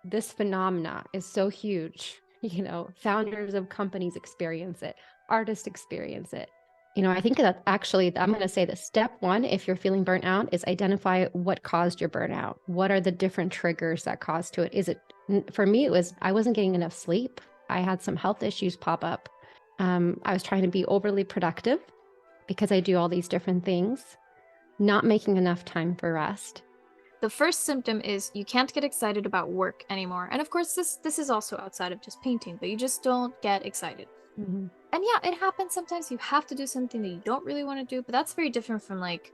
this phenomena is so huge. Founders of companies experience it, artists experience it. I think that actually, I'm going to say that step one, if you're feeling burnt out, is identify what caused your burnout. What are the different triggers that caused to it? For me, I wasn't getting enough sleep. I had some health issues pop up. I was trying to be overly productive because I do all these different things, not making enough time for rest. The first symptom is you can't get excited about work anymore. And of course, this is also outside of just painting, but you just don't get excited. Mm-hmm. And yeah, it happens sometimes you have to do something that you don't really want to do, but that's very different from like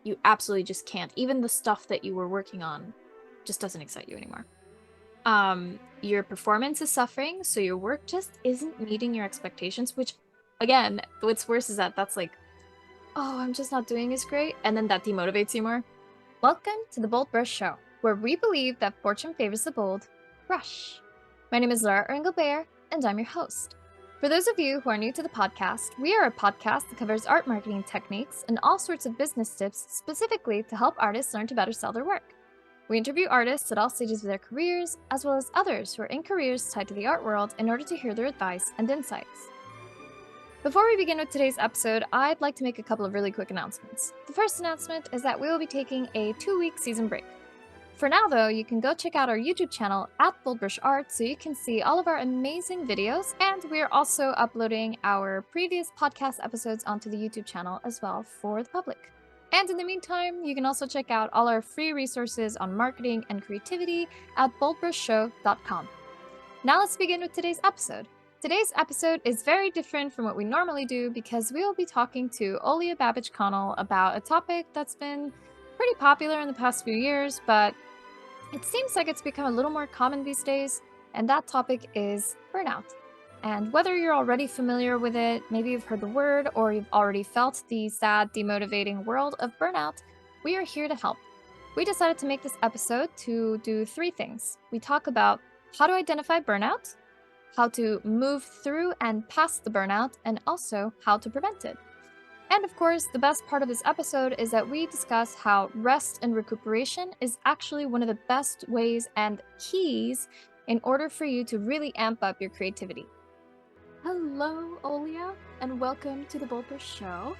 you absolutely just can't. Even the stuff that you were working on just doesn't excite you anymore. Your performance is suffering, so your work just isn't meeting your expectations, which again, what's worse is that that's like, oh, I'm just not doing as great, and then that demotivates you more. Welcome to the BoldBrush Show, where we believe that fortune favors the bold brush. My name is Laura Engelbert, and I'm your host. For those of you who are new to the podcast, we are a podcast that covers art marketing techniques and all sorts of business tips specifically to help artists learn to better sell their work. We interview artists at all stages of their careers, as well as others who are in careers tied to the art world in order to hear their advice and insights. Before we begin with today's episode, I'd like to make a couple of really quick announcements. The first announcement is that we will be taking a 2-week season break. For now, though, you can go check out our YouTube channel at BoldBrush Art so you can see all of our amazing videos, and we're also uploading our previous podcast episodes onto the YouTube channel as well for the public. And in the meantime, you can also check out all our free resources on marketing and creativity at boldbrushshow.com. Now let's begin with today's episode. Today's episode is very different from what we normally do because we will be talking to Olya Babich Konell about a topic that's been pretty popular in the past few years, but it seems like it's become a little more common these days, and that topic is burnout. And whether you're already familiar with it, maybe you've heard the word, or you've already felt the sad, demotivating world of burnout, we are here to help. We decided to make this episode to do 3 things. We talk about how to identify burnout, how to move through and past the burnout, and also how to prevent it. And of course, the best part of this episode is that we discuss how rest and recuperation is actually one of the best ways and keys in order for you to really amp up your creativity. Hello, Olya, and welcome to the BoldBrush Show.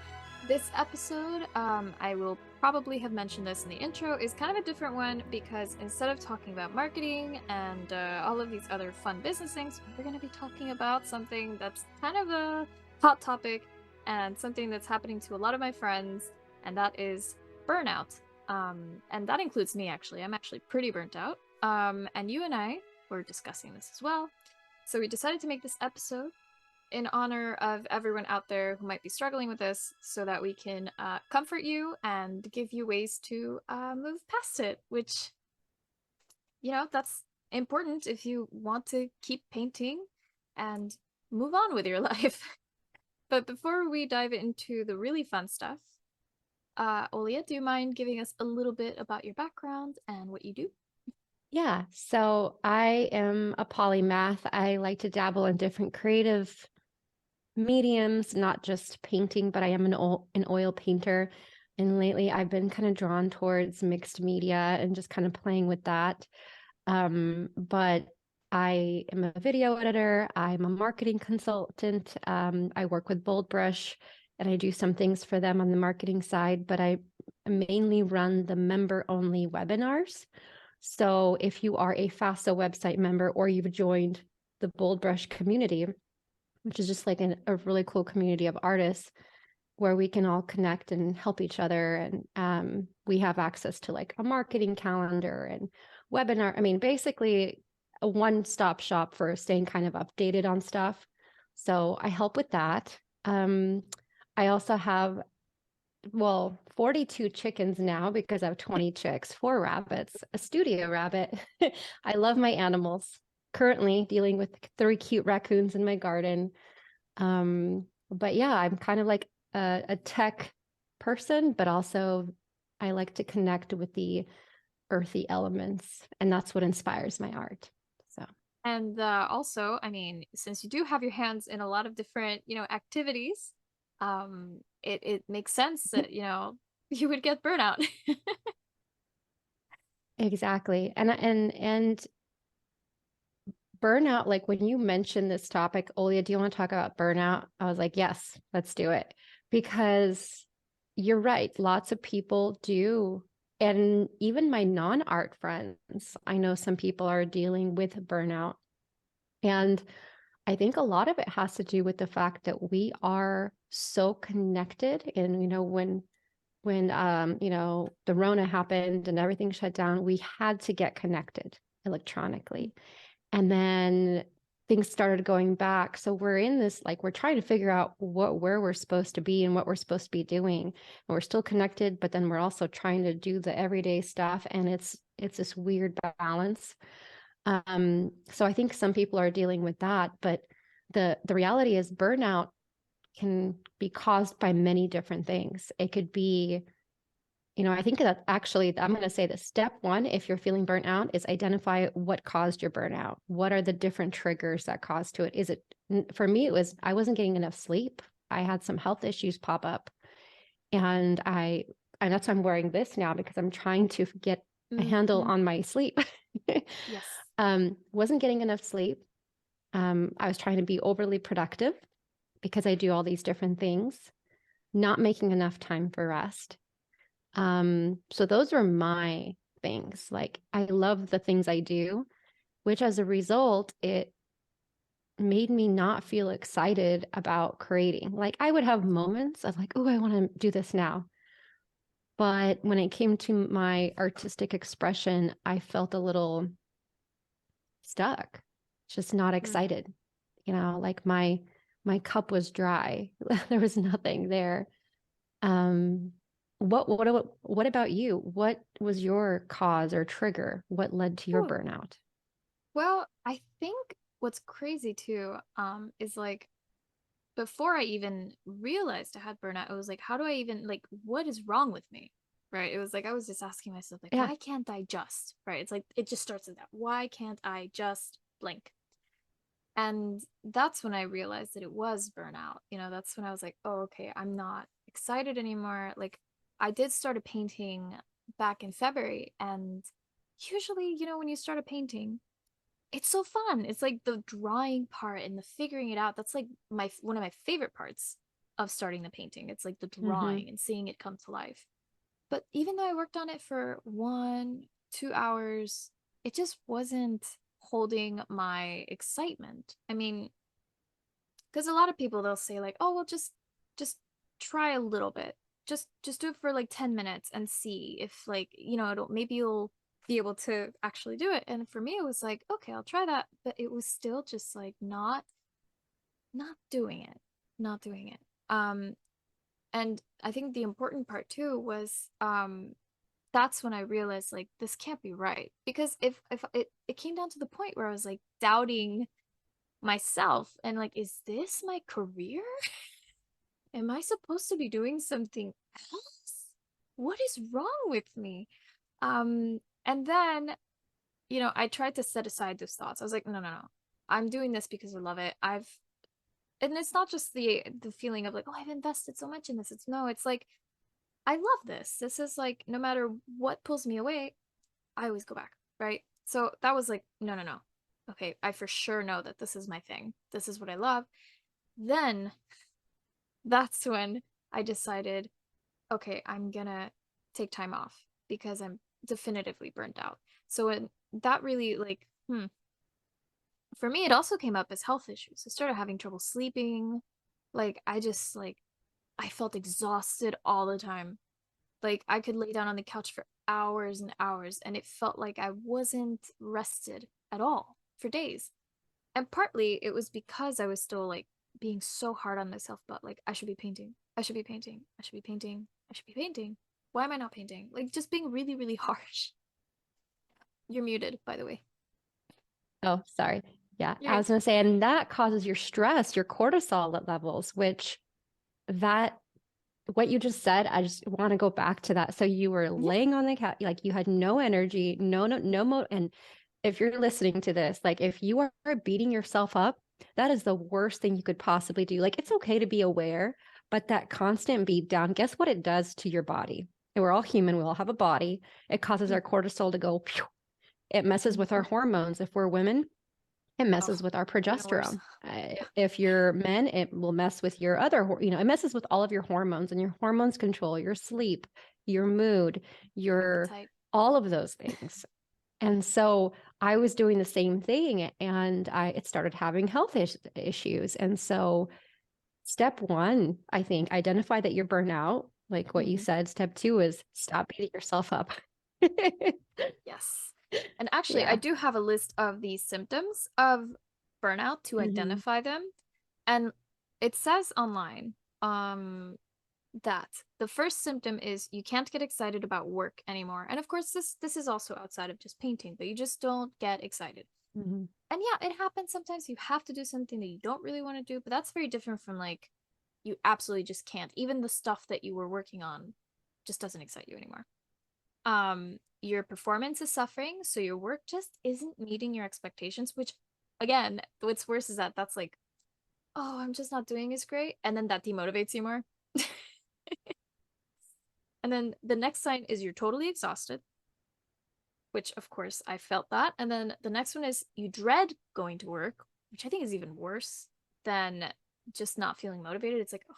This episode, I will probably have mentioned this in the intro, is kind of a different one because instead of talking about marketing and all of these other fun business things, we're going to be talking about something that's kind of a hot topic and something that's happening to a lot of my friends, and that is burnout. And that includes me, actually. I'm actually pretty burnt out. And you and I were discussing this as well. So we decided to make this episode in honor of everyone out there who might be struggling with this so that we can comfort you and give you ways to move past it, which, that's important if you want to keep painting and move on with your life. But before we dive into the really fun stuff, Olya, do you mind giving us a little bit about your background and what you do? Yeah, so I am a polymath. I like to dabble in different creative mediums, not just painting, but I am an oil painter. And lately I've been kind of drawn towards mixed media and just kind of playing with that. But I am a video editor. I'm a marketing consultant. I work with BoldBrush and I do some things for them on the marketing side, but I mainly run the member-only webinars. So if you are a FASA website member or you've joined the BoldBrush community, which is just like a really cool community of artists where we can all connect and help each other. And we have access to like a marketing calendar and webinar. I mean, basically a one-stop shop for staying kind of updated on stuff. So I help with that. I also have, 42 chickens now because I have 20 chicks, 4 rabbits, a studio rabbit. I love my animals. Currently dealing with 3 cute raccoons in my garden. But yeah, I'm kind of like a tech person, but also I like to connect with the earthy elements, and that's what inspires my art. So, and also, I mean, since you do have your hands in a lot of different, activities, it makes sense that, you would get burnout. exactly. And burnout, like when you mentioned this topic, Olya, do you want to talk about burnout? I was like, yes, let's do it. Because you're right, lots of people do. And even my non-art friends, I know some people are dealing with burnout. And I think a lot of it has to do with the fact that we are so connected. And, when the Rona happened and everything shut down, we had to get connected electronically. And then things started going back. So we're in this, like, we're trying to figure out where we're supposed to be and what we're supposed to be doing. And we're still connected, but then we're also trying to do the everyday stuff. And it's this weird balance. So I think some people are dealing with that, but the reality is burnout can be caused by many different things. It could be, I think that actually, I'm going to say that step one, if you're feeling burnt out, is identify what caused your burnout. What are the different triggers that caused to it? Is it, for me, it was, I wasn't getting enough sleep. I had some health issues pop up, and that's why I'm wearing this now, because I'm trying to get a handle on my sleep. Yes. Wasn't getting enough sleep. I was trying to be overly productive because I do all these different things, not making enough time for rest. So those are my things. Like, I love the things I do, which as a result, it made me not feel excited about creating. Like, I would have moments of like, oh, I want to do this now. But when it came to my artistic expression, I felt a little stuck, just not excited. Like my cup was dry. There was nothing there. Um, what about you? What was your cause or trigger? What led to your Ooh. burnout? Well, I think what's crazy too, is like before I even realized I had burnout, it was like, how do I even like what is wrong with me? Right. It was like I was just asking myself, like, Yeah. why can't I just? Right. It's like it just starts with that. Why can't I just blink? And that's when I realized that it was burnout. That's when I was like, oh, okay, I'm not excited anymore. Like, I did start a painting back in February. And usually, when you start a painting, it's so fun. It's like the drawing part and the figuring it out. That's like one of my favorite parts of starting the painting. It's like the Mm-hmm. drawing and seeing it come to life. But even though I worked on it for 1, 2 hours, it just wasn't holding my excitement. I mean, because a lot of people they'll say like, oh well, just try a little bit. Just do it for like 10 minutes and see if like, maybe you'll be able to actually do it. And for me it was like, okay, I'll try that, but it was still just like not doing it. Not doing it. And I think the important part too was that's when I realized like this can't be right, because if it came down to the point where I was like doubting myself and like, is this my career? Am I supposed to be doing something else? What is wrong with me? And then, I tried to set aside those thoughts. I was like, no, no, no. I'm doing this because I love it. And it's not just the feeling of like, oh, I've invested so much in this. It's like, I love this. This is like, no matter what pulls me away, I always go back, right? So that was like, no, no, no. Okay, I for sure know that this is my thing. This is what I love. Then that's when I decided, okay, I'm gonna take time off because I'm definitively burnt out. So that really like, for me, it also came up as health issues. I started having trouble sleeping. Like I felt exhausted all the time. Like I could lay down on the couch for hours and hours and it felt like I wasn't rested at all for days. And partly it was because I was still like being so hard on myself about like I should be painting. I should be painting. I should be painting. I should be painting. Why am I not painting? Like just being really, really harsh. You're muted, by the way. Oh, sorry. Yeah, You're I good. was going to say, and that causes your stress, your cortisol levels, which that what you just said, I just want to go back to that. So you were Yeah. laying on the couch, like you had no energy, no mo. And if you're listening to this, like if you are beating yourself up, that is the worst thing you could possibly do. Like it's okay to be aware, but that constant beat down, guess what it does to your body? And we're all human, we all have a body. It causes our cortisol to go, phew. It messes with our hormones if we're women. It Oh, messes with our even worse. progesterone. Yeah. If you're men, it will mess with your other, it messes with all of your hormones, and your hormones control your sleep, your mood, your Appetite. all of those things. And so I was doing the same thing, and it started having health issues. And so step one, I think, identify that you're burnout, like what you Mhm. said. Step two is stop beating yourself up. Yes. And actually, I Yeah. do have a list of the symptoms of burnout to Mhm. identify them. And it says online that the first symptom is you can't get excited about work anymore. And of course, this is also outside of just painting, but you just don't get excited. Mhm. And yeah, it happens sometimes you have to do something that you don't really want to do, but that's very different from like you absolutely just can't. Even the stuff that you were working on just doesn't excite you anymore. Your performance is suffering, so your work just isn't meeting your expectations, which again, what's worse is that that's like, oh, I'm just not doing as great, and then that demotivates you more. And then the next sign is you're totally exhausted, which of course I felt that. And then the next one is you dread going to work, which I think is even worse than just not feeling motivated. It's like, oh,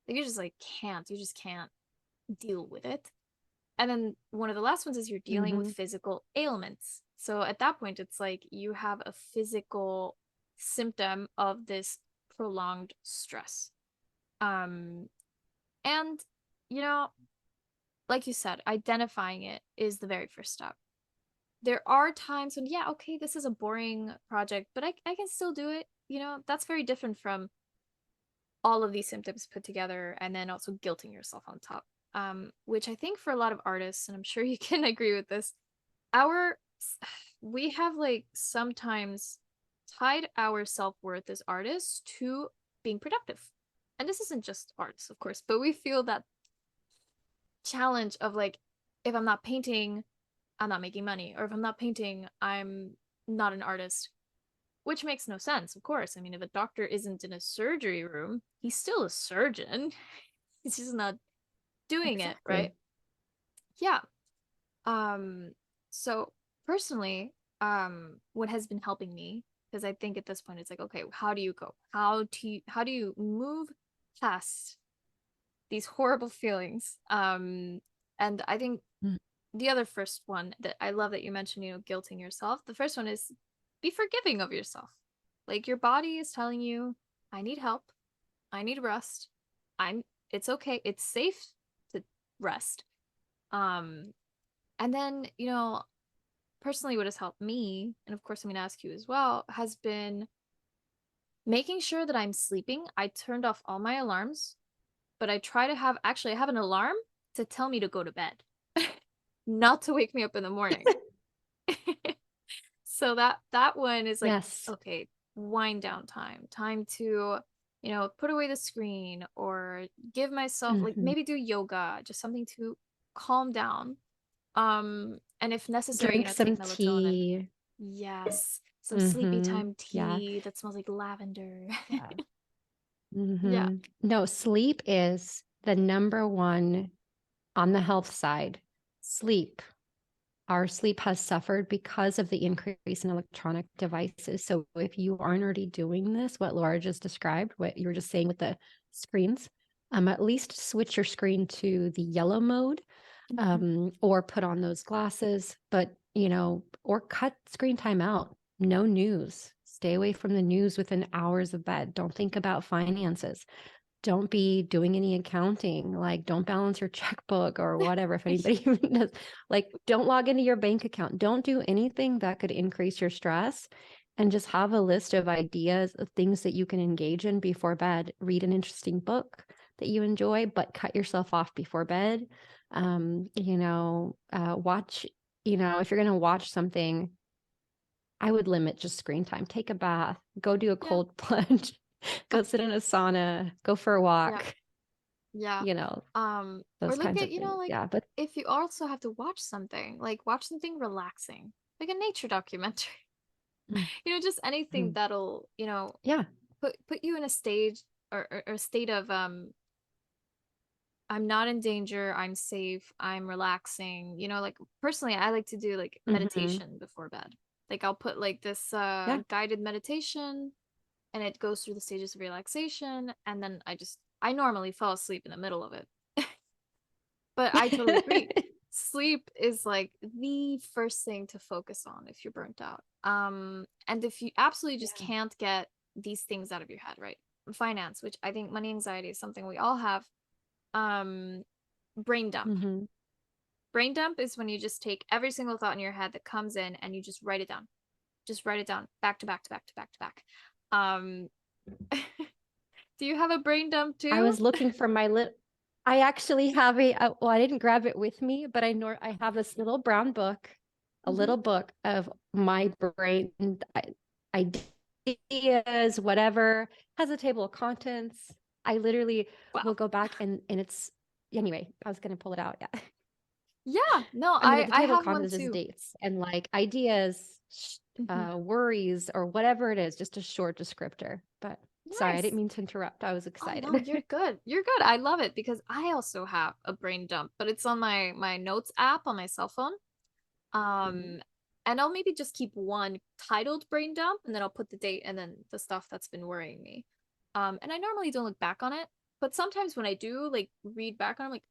you just like can't, you just can't deal with it. And then one of the last ones is you're dealing with Mhm. physical ailments. So at that point, it's like you have a physical symptom of this prolonged stress. Um, and you know, like you said, identifying it is the very first step. There are times when, yeah, okay, this is a boring project, but I can still do it. That's very different from all of these symptoms put together and then also guilting yourself on top. Which I think for a lot of artists, and I'm sure you can agree with this, our we have like sometimes tied our self-worth as artists to being productive. And this isn't just artists, of course, but we feel that challenge of like, if I'm not painting, I'm not making money, or if I'm not painting, I'm not an artist, which makes no sense, of course. I mean, if a doctor isn't in a surgery room, he's still a surgeon. He's just not doing it, right? Exactly. Yeah. Um, so personally, what has been helping me, because I think at this point it's like, okay, how do you go? How do you move past these horrible feelings? And I think Mm. the other first one that I love that you mentioned, guilting yourself. The first one is be forgiving of yourself. Like your body is telling you, I need help. I need rest. I'm it's okay. It's safe to rest. Um, and then, personally what has helped me, and of course I'm gonna ask you as well, has been making sure that I'm sleeping. I turned off all my alarms, but I try to have actually I have an alarm to tell me to go to bed, not to wake me up in the morning. So that one is like, Yes. okay, wind down time to, put away the screen or give myself like Mhm. maybe do yoga, just something to calm down. And if necessary, Drink take some melatonin. tea. Yes, some sleepy Mhm. time Yeah. tea that smells like lavender. Yeah. Yeah. Mhm. No, sleep is the number one on the health side. Sleep. Our sleep has suffered because of the increase in electronic devices. So if you aren't already doing this, what Laura just described, what you were just saying with the screens, at least switch your screen to the yellow mode, Mhm. or put on those glasses, but or cut screen time out. No news. Stay away from the news within hours of bed. Don't think about finances. Don't be doing any accounting. Like, don't balance your checkbook or whatever. If anybody even does, like, don't log into your bank account. Don't do anything that could increase your stress. And just have a list of ideas of things that you can engage in before bed. Read an interesting book that you enjoy, but cut yourself off before bed. Watch, if you're going to watch something, I would limit just screen time. Take a bath, go do a Yeah. cold plunge, go sit in a sauna, go for a Yeah. walk, Yeah. you know, Or those look kinds at, of things. like Yeah. But if you also have to watch something, like watch something relaxing, like a nature documentary. Just anything Mhm. that'll, Yeah. put you in a stage or state of I'm not in danger, I'm safe, I'm relaxing. Like personally I like to do like Hmm. meditation before bed. Like I'll put like this Yeah. guided meditation, and it goes through the stages of relaxation, and then I normally fall asleep in the middle of it. But I totally agree. Sleep is like the first thing to focus on if you're burnt out. And if you absolutely just Yeah. can't get these things out of your head, right? Finance, which I think money anxiety is something we all have. Um, brain dump. Hmm. Brain dump is when you just take every single thought in your head that comes in and you just write it down. Just write it down back to back to back to back to back. Um, do you have a brain dump I too? was looking for my lit. I actually have well, I didn't grab it with me, but I have this little brown book, a Mhm. little book of my brain ideas, whatever, has a table of contents. I literally will Wow. go back and it's anyway, I was gonna pull it out. Yeah. Yeah, no, I mean, the I table of have one contents is too. dates and like ideas, Mhm. worries, or whatever it is, just a short descriptor. But sorry, I Nice. didn't mean to interrupt. I was Oh no, excited. you're good. You're good. I love it because I also have a brain dump, but it's on my notes app on my cell phone. Mhm. Um, and I'll maybe just keep one titled brain dump, and then I'll put the date and then the stuff that's been worrying me. And I normally don't look back on it, but sometimes when I do like read back on, it, I'm like,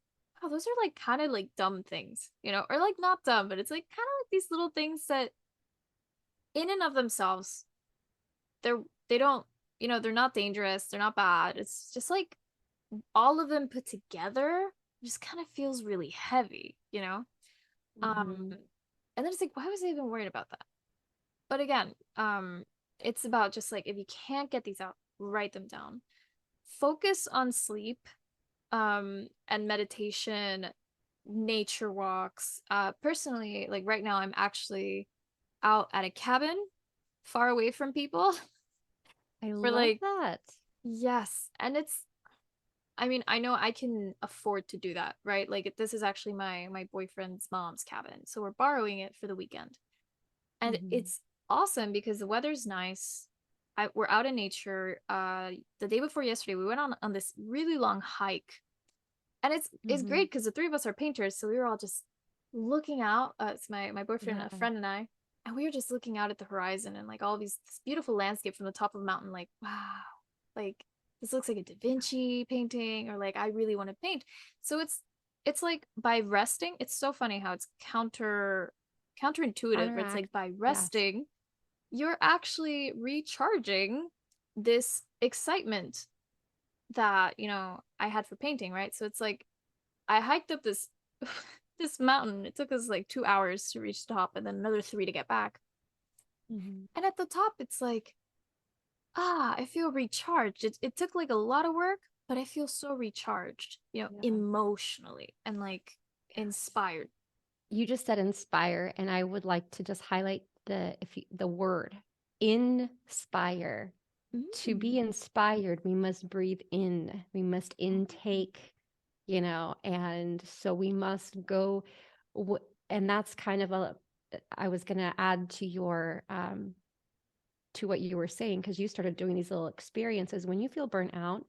oh, those are like kind of like dumb things, or like not dumb, but it's like kind of like these little things that in and of themselves, they're they don't, they're not dangerous, they're not bad. It's just like all of them put together just kind of feels really heavy. Mhm. And then it's like, why was I even worried about that? But again, it's about just like if you can't get these out, write them down. Focus on sleep, and meditation, nature walks. Personally, like right now, I'm actually out at a cabin far away from people I for love like, that. yes. And I mean, I know I can afford to do that, right? Like this is actually my boyfriend's mom's cabin. So we're borrowing it for the weekend. And Mhm. it's awesome because the weather's nice. We're out in nature. The day before yesterday, we went on this really long hike, and it's Mhm. great because the three of us are painters, so we were all just looking out. It's my boyfriend, a Yeah. friend, and I, and we were just looking out at the horizon and like all these this beautiful landscape from the top of a mountain. Like wow, like this looks like a Da Vinci painting, or like I really want to paint. So it's like by resting, it's so funny how it's counterintuitive. It's Counteract. like by Yes. resting, you're actually recharging this excitement that, I had for painting, right? So it's like I hiked up this this mountain. It took us like 2 hours to reach the top and then another three to get back. Mhm. And at the top, it's like, I feel recharged. It took like a lot of work, but I feel so recharged, Yeah. emotionally and like Yes. inspired. You just said inspire, and I would like to just highlight the word inspire. To Mm. be inspired, we must breathe in. We must intake, and so we must go. And that's kind of I was going to add to what you were saying, because you started doing these little experiences. When you feel burnt out,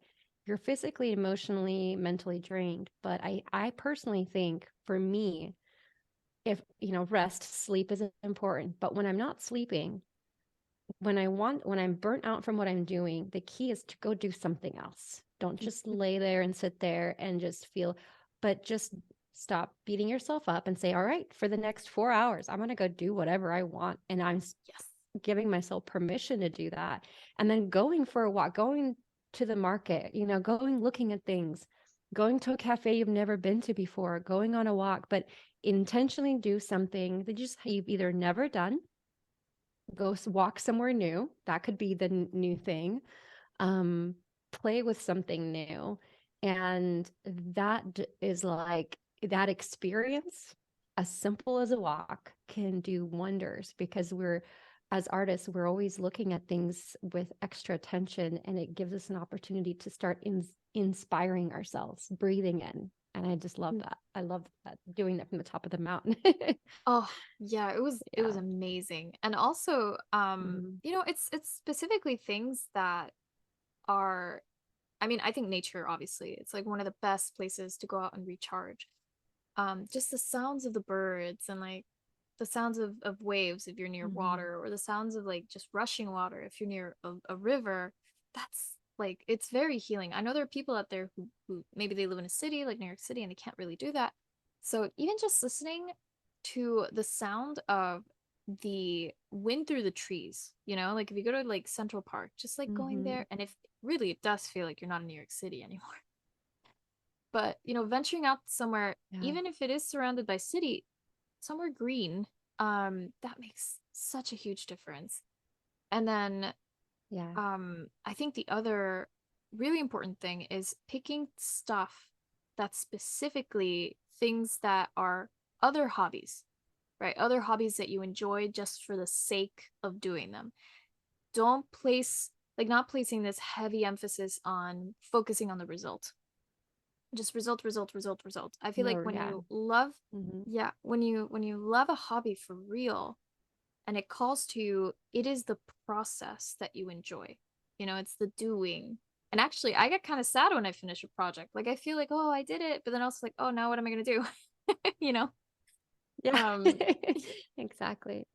you're physically, emotionally, mentally drained. But I personally think for me, if rest, sleep is important. But when I'm not sleeping, when I'm burnt out from what I'm doing, the key is to go do something else. Don't just lay there and sit there and just feel, but just stop beating yourself up and say, all right, for the next 4 hours, I'm going to go do whatever I want. And I'm Yes. giving myself permission to do that. And then going for a walk, going to the market, going looking at things, going to a cafe you've never been to before, going on a walk, but intentionally do something that you've either never done, go walk somewhere new. That could be the new thing. Um, Play with something new. And that is like that experience, as simple as a walk, can do wonders, because as artists, we're always looking at things with extra attention, and it gives us an opportunity to start inspiring ourselves, breathing in. And I just love that. I love that, doing that from the top of the mountain. Oh, yeah, it was Yeah. amazing. And also, Mhm. it's specifically things that are, I mean, I think nature, obviously, it's like one of the best places to go out and recharge. Just the sounds of the birds and like the sounds of waves if you're near water, or the sounds of like just rushing water if you're near a river. That's like, it's very healing. I know there are people out there who maybe they live in a city like New York City and they can't really do that. So even just listening to the sound of the wind through the trees, you know, like if you go to like Central Park, just like going Mm-hmm. there, and if really it does feel like you're not in New York City anymore. But, you know, venturing out somewhere, Yeah. even if it is surrounded by city, somewhere green, that makes such a huge difference. And then Yeah. I think the other really important thing is picking stuff that's specifically things that are other hobbies, right? Other hobbies that you enjoy just for the sake of doing them. Don't place, like, not placing this heavy emphasis on focusing on the result. Just result, result, result, result. I feel like No, when yeah. you love, Mm-hmm. yeah, when you love a hobby for real and it calls to you, it is the process that you enjoy. You know, it's the doing. And actually, I get kind of sad when I finish a project. Like I feel like, oh, I did it, but then also like, oh, now what am I gonna do? You know? Yeah. Um, Exactly.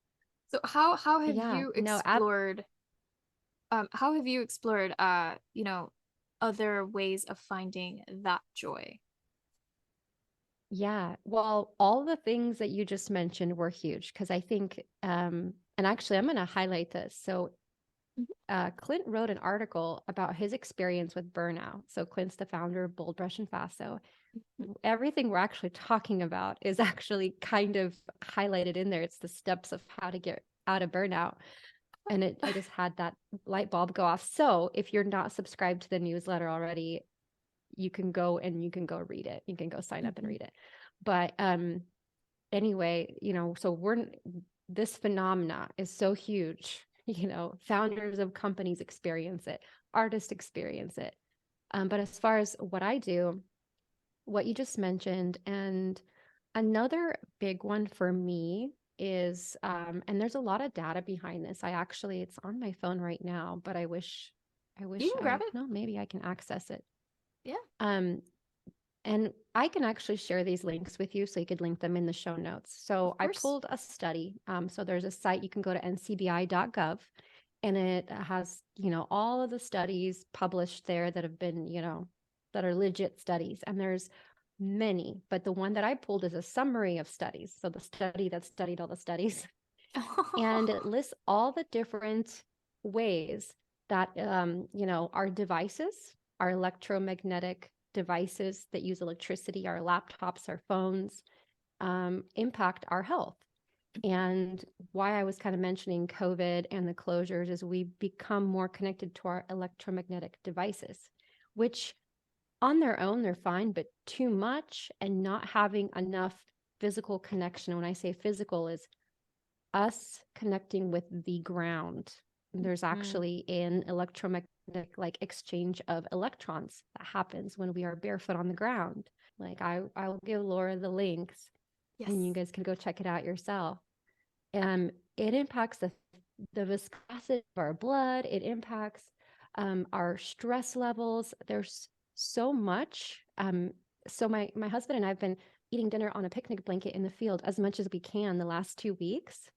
so how have Yeah. you No, explored how have you explored you know, other ways of finding that joy? yeah. Well, all the things that you just mentioned were huge because I think, and actually, I'm going to highlight this. So, Mhm. Clint wrote an article about his experience with burnout. So, Clint's the founder of BoldBrush and Faso. Everything we're actually talking about is actually kind of highlighted in there. It's the steps of how to get out of burnout. And I just had that light bulb go off. So, if you're not subscribed to the newsletter already, you can go and you can go read it. You can go sign up and Mhm. read it. But anyway, so this phenomena is so huge. Founders of companies experience it, artists experience it. But as far as what I do, what you just mentioned, and another big one for me is, and there's a lot of data behind this. It's on my phone right now, but I You wish can grab it. no, maybe I can access it. Yeah, Um, and I can actually share these links with you so you could link them in the show notes. of So I course. pulled a study. So there's a site you can go to ncbi.gov and it has, all of the studies published there that have been, that are legit studies. And there's many, but the one that I pulled is a summary of studies. So the study that studied all the studies and it lists all the different ways that, our devices, our electromagnetic devices that use electricity, our laptops, our phones, impact our health. And why I was kind of mentioning COVID and the closures is we become more connected to our electromagnetic devices, which on their own, they're fine, but too much and not having enough physical connection. When I say physical, is us connecting with the ground. There's Mm. actually an electromagnetic like exchange of electrons that happens when we are barefoot on the ground. Like I'll give Laura the links Yes. and you guys can go check it out yourself. It impacts the viscosity of our blood. It impacts our stress levels. There's so much. So my husband and I've been eating dinner on a picnic blanket in the field as much as we can the last 2 weeks.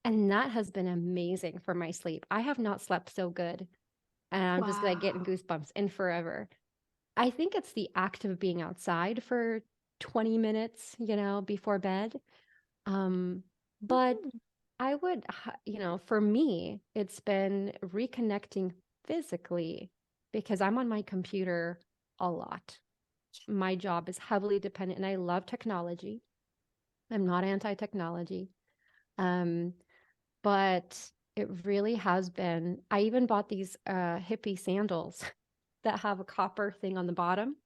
And that has been amazing for my sleep. I have not slept so good. And I'm just like getting Wow. goosebumps in forever. I think it's the act of being outside for 20 minutes, before bed. Um, but Mhm. I would, for me, it's been reconnecting physically because I'm on my computer a lot. My job is heavily dependent, and I love technology. I'm not anti-technology. Um, but it really has been. I even bought these hippie sandals that have a copper thing on the bottom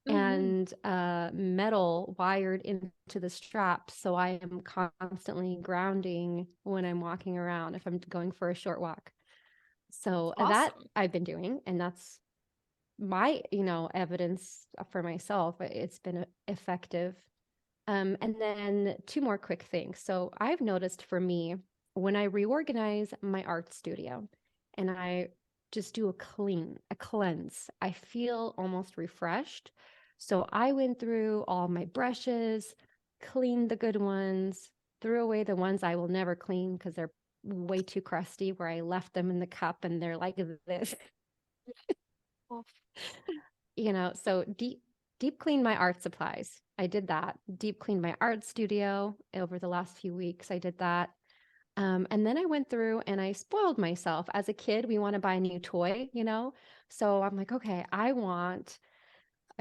Mhm. and metal wired into the straps. So I am constantly grounding when I'm walking around if I'm going for a short walk. So that Awesome. I've been doing, and that's my, evidence for myself. It's been effective. And then two more quick things. So I've noticed for me, when I reorganize my art studio and I just do a cleanse, I feel almost refreshed. So I went through all my brushes, cleaned the good ones, threw away the ones I will never clean because they're way too crusty, where I left them in the cup and they're like this. Oh. So deep clean my art supplies. I did that. Deep cleaned my art studio over the last few weeks. I did that. And then I went through and I spoiled myself. As a kid, we want to buy a new toy, So I'm like, okay, I've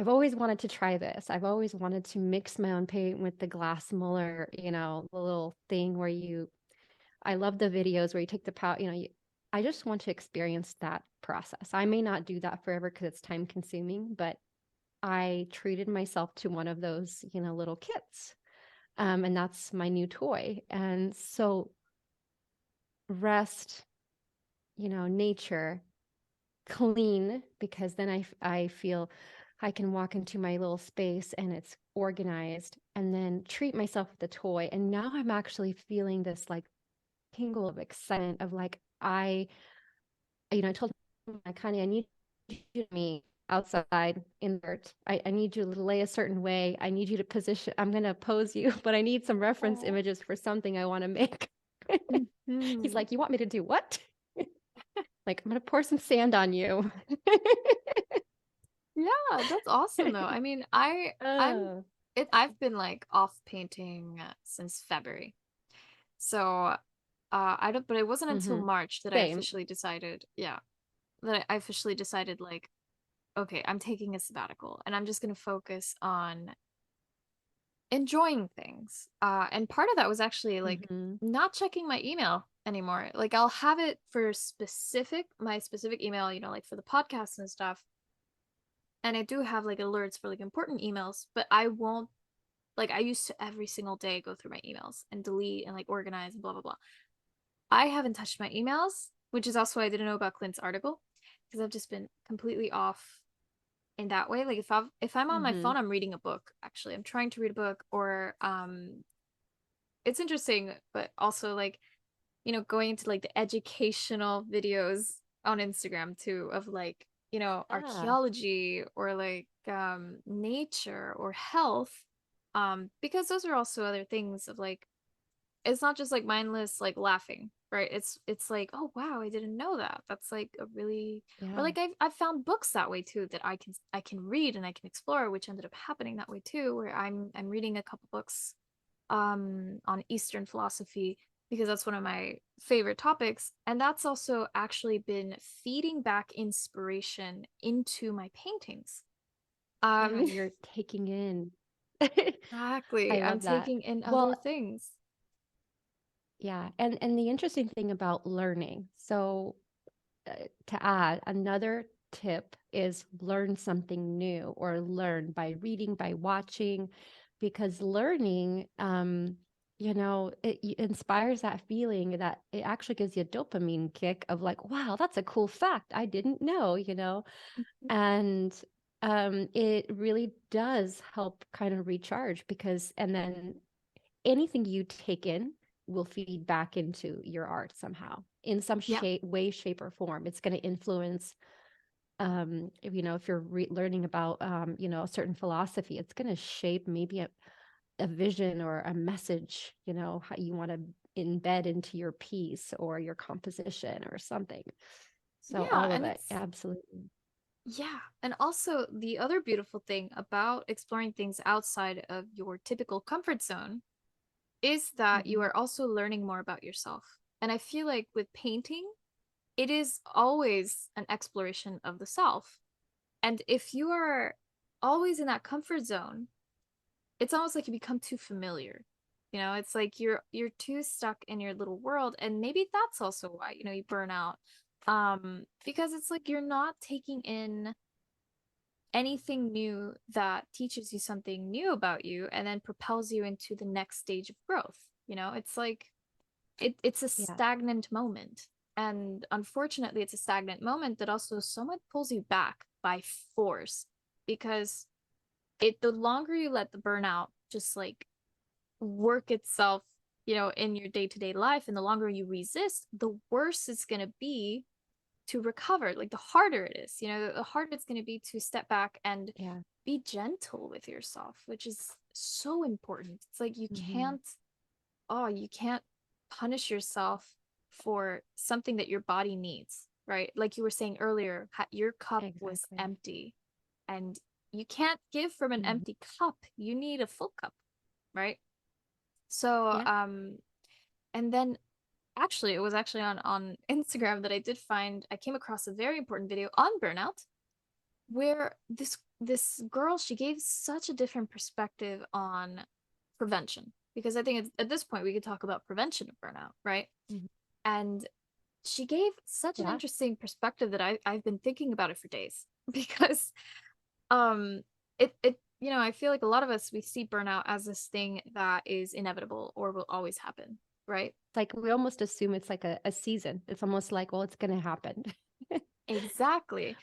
always wanted to try this. I've always wanted to mix my own paint with the glass Muller, the little thing where I love the videos where you take the powder, I just want to experience that process. I may not do that forever because it's time consuming, but I treated myself to one of those, little kits. And that's my new toy. And so rest, nature, clean, because then I feel I can walk into my little space and it's organized, and then treat myself with the toy. And now I'm actually feeling this like tingle of excitement of like, I told my Connie, I need you to me outside in dirt. I need you to lay a certain way. I need you to position. I'm going to pose you, but I need some reference Oh. images for something I want to make. He's like, you want me to do what? Like, I'm going to pour some sand on you. Yeah, that's awesome though. I mean, Oh. I've been like off painting since February. So I don't but it wasn't until Mm-hmm. March that I Same. officially decided, yeah, that I officially decided like, okay, I'm taking a sabbatical and I'm just gonna focus on enjoying things. And part of that was actually like Mm-hmm. not checking my email anymore. Like I'll have it for my specific email, like for the podcast and stuff. And I do have like alerts for like important emails, but I won't like I used to every single day go through my emails and delete and like organize and blah blah blah. I haven't touched my emails, which is also why I didn't know about Clint's article because I've just been completely off in that way. Like if I'm on my Mm-hmm. phone, I'm reading a book. Actually, I'm trying to read a book, or it's interesting, but also like going into like the educational videos on Instagram too of like Ah, archaeology or like nature or health, because those are also other things of like it's not just like mindless like laughing, right? It's like, oh wow, I didn't know that. That's like a really, or yeah. like I've found books that way too that I can read and I can explore, which ended up happening that way too, where I'm reading a couple books on Eastern philosophy because that's one of my favorite topics, and that's also actually been feeding back inspiration into my paintings. Yeah, um you're taking in. I exactly, I'm love that. taking in other Well, things. yeah, and the interesting thing about learning, so to add, another tip is learn something new or learn by reading, by watching, because learning, it inspires that feeling that it actually gives you a dopamine kick of like, wow, that's a cool fact I didn't know. And it really does help kind of recharge and then anything you take in will feed back into your art somehow in some Yeah. way, shape, or form. It's going to influence, if you're learning about, a certain philosophy, it's going to shape maybe a vision or a message, how you want to embed into your piece or your composition or something. So Yeah, all of and it, it's absolutely. yeah, and also the other beautiful thing about exploring things outside of your typical comfort zone is that you Mhm. are also learning more about yourself. And I feel like with painting, it is always an exploration of the self. And if you are always in that comfort zone, it's almost like you become too familiar. It's like you're too stuck in your little world, and maybe that's also why, you burn out. Because it's like you're not taking in anything new that teaches you something new about you and then propels you into the next stage of growth. It's like it's a Yeah. stagnant moment. And unfortunately, it's a stagnant moment that also somewhat pulls you back by force because the longer you let the burnout just like work itself, in your day-to-day life, and the longer you resist, the worse it's going to be to recover. Like the harder it is, the harder it's going to be to step back and Yeah. be gentle with yourself, which is so important. It's like you Hmm. can't oh, you can't punish yourself for something that your body needs, right? Like you were saying earlier, your cup was Exactly. empty, and you can't give from an Mhm. empty cup. You need a full cup, right? So, Yeah. and then actually, it was actually on Instagram that I came across a very important video on burnout where this girl, she gave such a different perspective on prevention, because I think at this point we could talk about prevention of burnout, right? Mhm. And she gave such an Yeah. interesting perspective that I've been thinking about it for days because um it I feel like a lot of us, we see burnout as this thing that is inevitable or will always happen, right? It's like we almost assume it's like a season. It's almost like, well, it's going to happen. Exactly.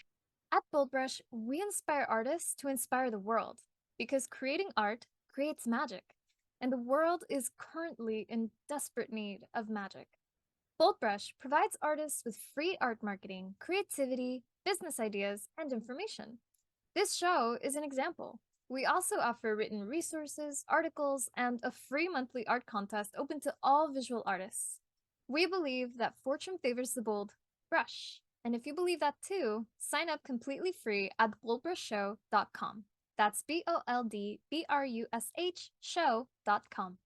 At BoldBrush, we inspire artists to inspire the world because creating art creates magic, and the world is currently in desperate need of magic. BoldBrush provides artists with free art marketing, creativity, business ideas, and information. This show is an example. We also offer written resources, articles, and a free monthly art contest open to all visual artists. We believe that fortune favors the bold brush. And if you believe that too, sign up completely free at boldbrushshow.com. That's BoldBrush show.com.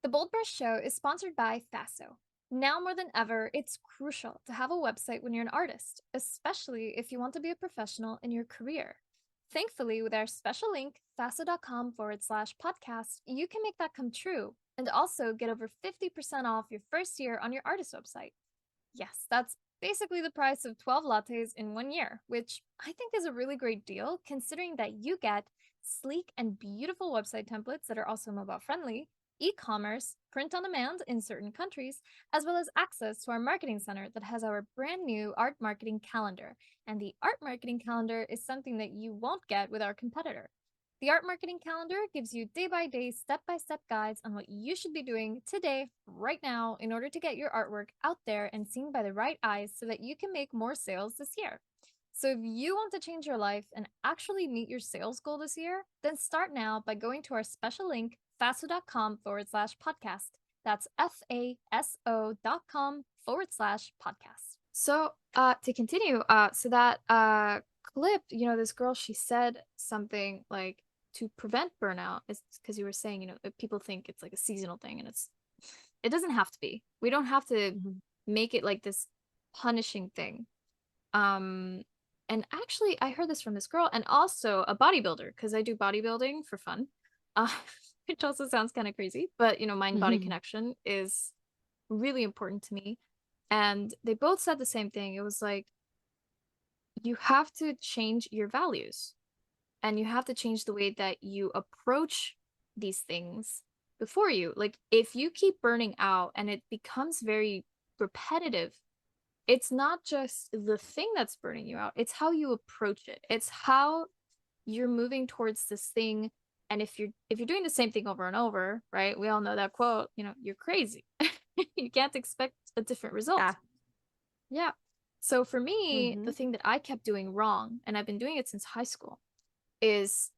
The Bold Brush Show is sponsored by Faso. Now more than ever, it's crucial to have a website when you're an artist, especially if you want to be a professional in your career. Thankfully, with our special link, faso.com/podcast, you can make that come true and also get over 50% off your first year on your artist website. Yes, that's basically the price of 12 lattes in 1 year, which I think is a really great deal considering that you get sleek and beautiful website templates that are also mobile friendly, e-commerce, print on demand in certain countries, as well as access to our marketing center that has our brand new art marketing calendar. And the art marketing calendar is something that you won't get with our competitor. The art marketing calendar gives you day-by-day, step-by-step guides on what you should be doing today, right now, in order to get your artwork out there and seen by the right eyes so that you can make more sales this year. So if you want to change your life and actually meet your sales goal this year, then start now by going to our special link, faso.com/podcast. That's faso.com/podcast. So to continue, so that clip, this girl, she said something like, to prevent burnout, is because you were saying, people think it's like a seasonal thing, and it doesn't have to be. We don't have to Mhm. make it like this punishing thing. Um, and actually, I heard this from this girl and also a bodybuilder, because I do bodybuilding for fun. Uh, which also sounds kind of crazy, but mind-body Mhm. connection is really important to me. And they both said the same thing. It was like, you have to change your values, and you have to change the way that you approach these things before you. Like, if you keep burning out and it becomes very repetitive, it's not just the thing that's burning you out, it's how you approach it. It's how you're moving towards this thing. And if you're doing the same thing over and over, right? We all know that quote, you're crazy. You can't expect a different result. Yeah. Yeah. So for me, the Mhm. thing that I kept doing wrong, and I've been doing it since high school, is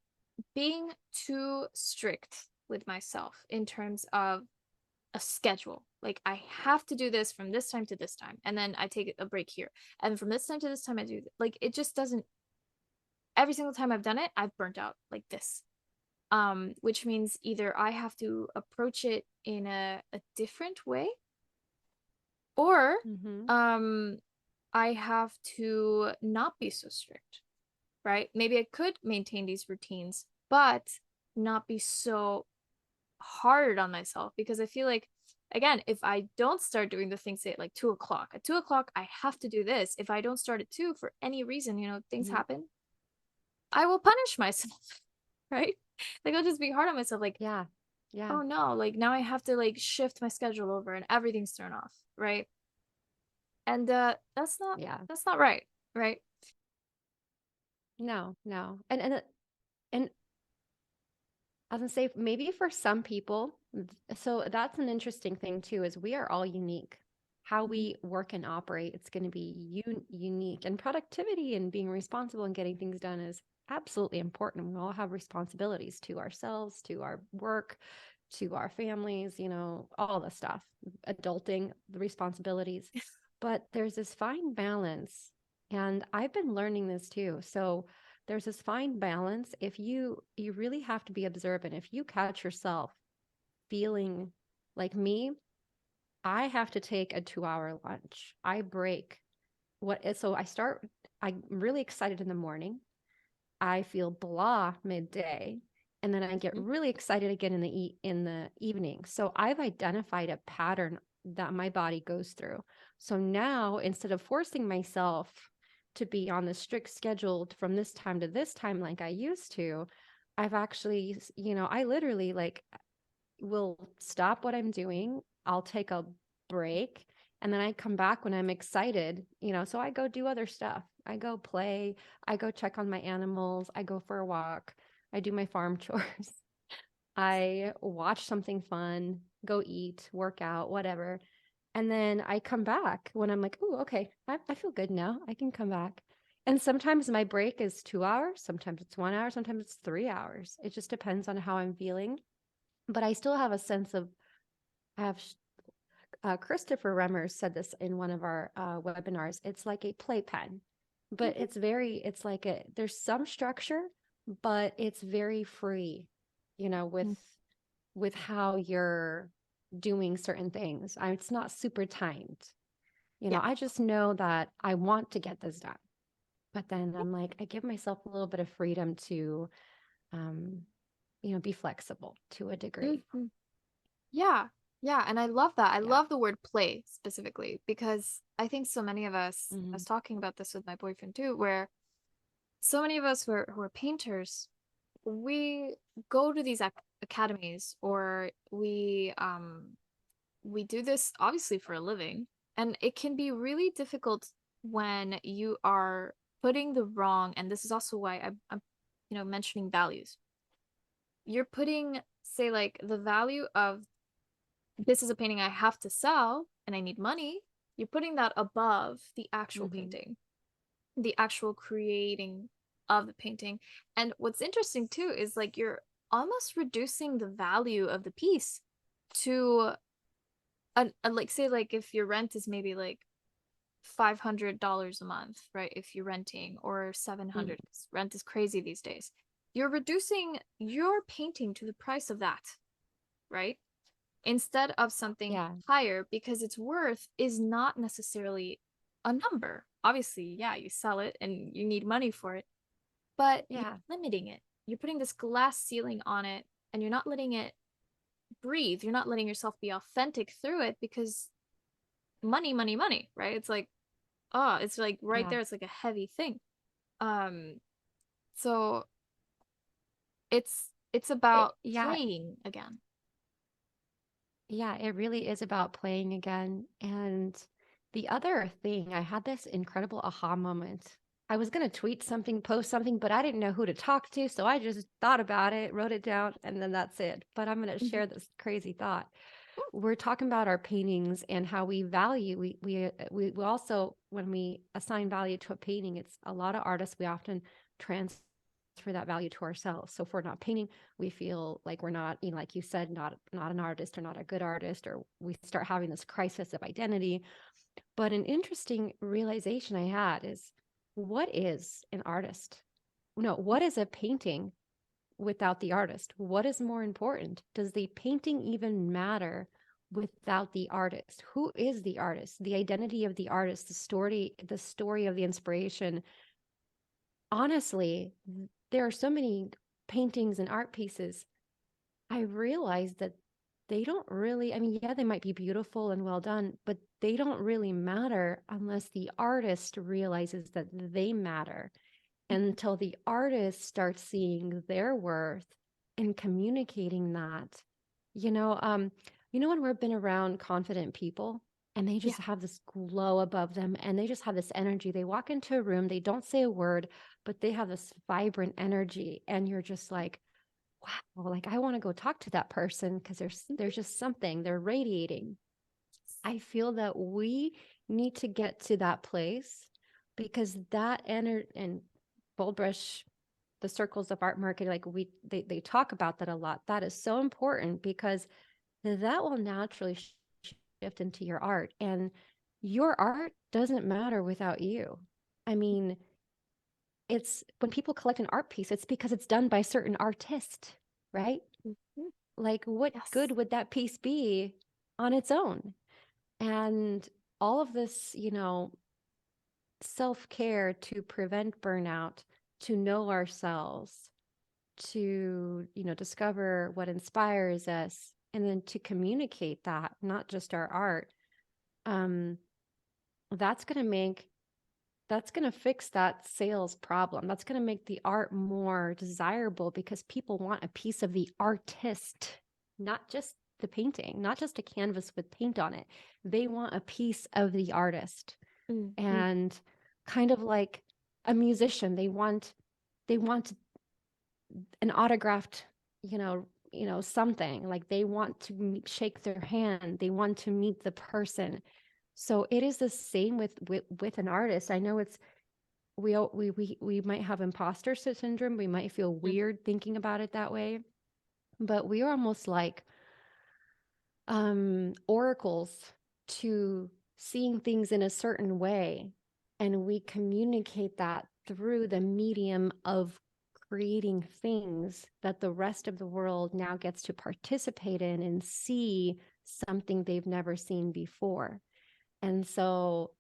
being too strict with myself in terms of a schedule. Like, I have to do this from this time to this time, and then I take a break here. And from this time to this time, I do like, it just doesn't. Every single time I've done it, I've burnt out like this. Which means either I have to approach it in a different way, or Mhm. um I have to not be so strict, right? Maybe I could maintain these routines, but not be so hard on myself, because I feel like, again, if I don't start doing the things at like 2 o'clock, at 2 o'clock, I have to do this. If I don't start at two for any reason, things Mhm. happen, I will punish myself, right? Like, I'll just be hard on myself, like, Yeah. Yeah. oh no, like now I have to like shift my schedule over and everything's thrown off, right? And that's not Yeah. that's not right, right? No, no. And I was gonna say maybe for some people, so that's an interesting thing too, is we are all unique. How Mhm. we work and operate, it's going to be unique. And productivity and being responsible and getting things done is absolutely important. We all have responsibilities to ourselves, to our work, to our families, you know, all the stuff, adulting, the responsibilities. But there's this fine balance. And I've been learning this too. So there's this fine balance. If you really have to be observant. If you catch yourself feeling like me, I have to take a 2 hour lunch. I break so I'm really excited in the morning. I feel blah midday, and then I get Mhm. really excited again in the evening. So I've identified a pattern that my body goes through. So now instead of forcing myself to be on the strict schedule from this time to this time like I used to, I've actually, you know, I literally like will stop what I'm doing. I'll take a break and then I come back when I'm excited, you know, so I go do other stuff. I go play, I go check on my animals, I go for a walk, I do my farm chores, I watch something fun, go eat, work out, whatever. And then I come back when I'm like, oh, okay, I feel good now. I can come back. And sometimes my break is 2 hours, sometimes it's 1 hour, sometimes it's 3 hours. It just depends on how I'm feeling. But I still have a sense of, I have Christopher Remmers said this in one of our webinars. It's like a playpen, but Mhm. it's like there's some structure, but it's very free, you know, with how you're doing certain things. It's not super timed. You know, Yeah. I just know that I want to get this done, but then I'm like, I give myself a little bit of freedom to, um, you know, be flexible to a degree. Mhm. Yeah. Yeah. And I love that. I Yeah. love the word play specifically because I think so many of us, I Hmm. was talking about this with my boyfriend too, where so many of us who are painters, we go to these academies or we do this obviously for a living, and it can be really difficult when you are putting the wrong, and this is also why I'm mentioning values. You're putting, say, like the value of this is a painting I have to sell and I need money. You're putting that above the actual Hmm. painting, the actual creating of the painting. And what's interesting too is like you're almost reducing the value of the piece to like say like if your rent is maybe like $500 a month, right? If you're renting, or 700, because rent is crazy these days. You're reducing your painting to the price of that, right? Instead of something Yeah. higher, because its worth is not necessarily a number. Obviously, yeah, you sell it and you need money for it, but you're Yeah. limiting it. You're putting this glass ceiling on it and you're not letting it breathe. You're not letting yourself be authentic through it because money, money, money, right? It's like, oh, it's like right Yeah. there. It's like a heavy thing. Um, so it's about Yeah. playing again. Yeah. It really is about playing again. And the other thing, I had this incredible aha moment. I was going to tweet something, post something, but I didn't know who to talk to. So I just thought about it, wrote it down, and then that's it. But I'm going to Mhm. share this crazy thought. We're talking about our paintings and how we value, we also, when we assign value to a painting, it's a lot of artists, we often transfer that value to ourselves. So if we're not painting, we feel like we're not, you know, like you said, not an artist or not a good artist, or we start having this crisis of identity. But an interesting realization I had is, what is an artist? No, what is a painting without the artist? What is more important? Does the painting even matter without the artist? Who is the artist? The identity of the artist, the story of the inspiration. Honestly, there are so many paintings and art pieces. I realized that they don't really, I mean, yeah, they might be beautiful and well done, but they don't really matter unless the artist realizes that they matter, until the artist starts seeing their worth and communicating that. You know, when we've been around confident people and they Yeah. just have this glow above them and they just have this energy. They walk into a room, they don't say a word, but they have this vibrant energy. And you're just like, wow, like I want to go talk to that person because there's just something they're radiating. I feel that we need to get to that place because that energy, and BoldBrush the circles of art marketing, like they talk about that a lot. That is so important because that will naturally shift into your art, and your art doesn't matter without you. I mean, it's when people collect an art piece, it's because it's done by a certain artist, right? Mhm. Like, what Yes. good would that piece be on its own? And all of this, self-care to prevent burnout, to know ourselves, to, discover what inspires us, and then to communicate that, not just our art. Um, that's going to make that's going to fix that sales problem. That's going to make the art more desirable because people want a piece of the artist, not just the painting, not just a canvas with paint on it. They want a piece of the artist. Mhm. And kind of like a musician, they want an autographed, something. Like they want to shake their hand, they want to meet the person. So it is the same with an artist. I know it's we might have imposter syndrome. We might feel Mhm. weird thinking about it that way, but we are almost like oracles to seeing things in a certain way, and we communicate that through the medium of creating things that the rest of the world now gets to participate in and see something they've never seen before. And so,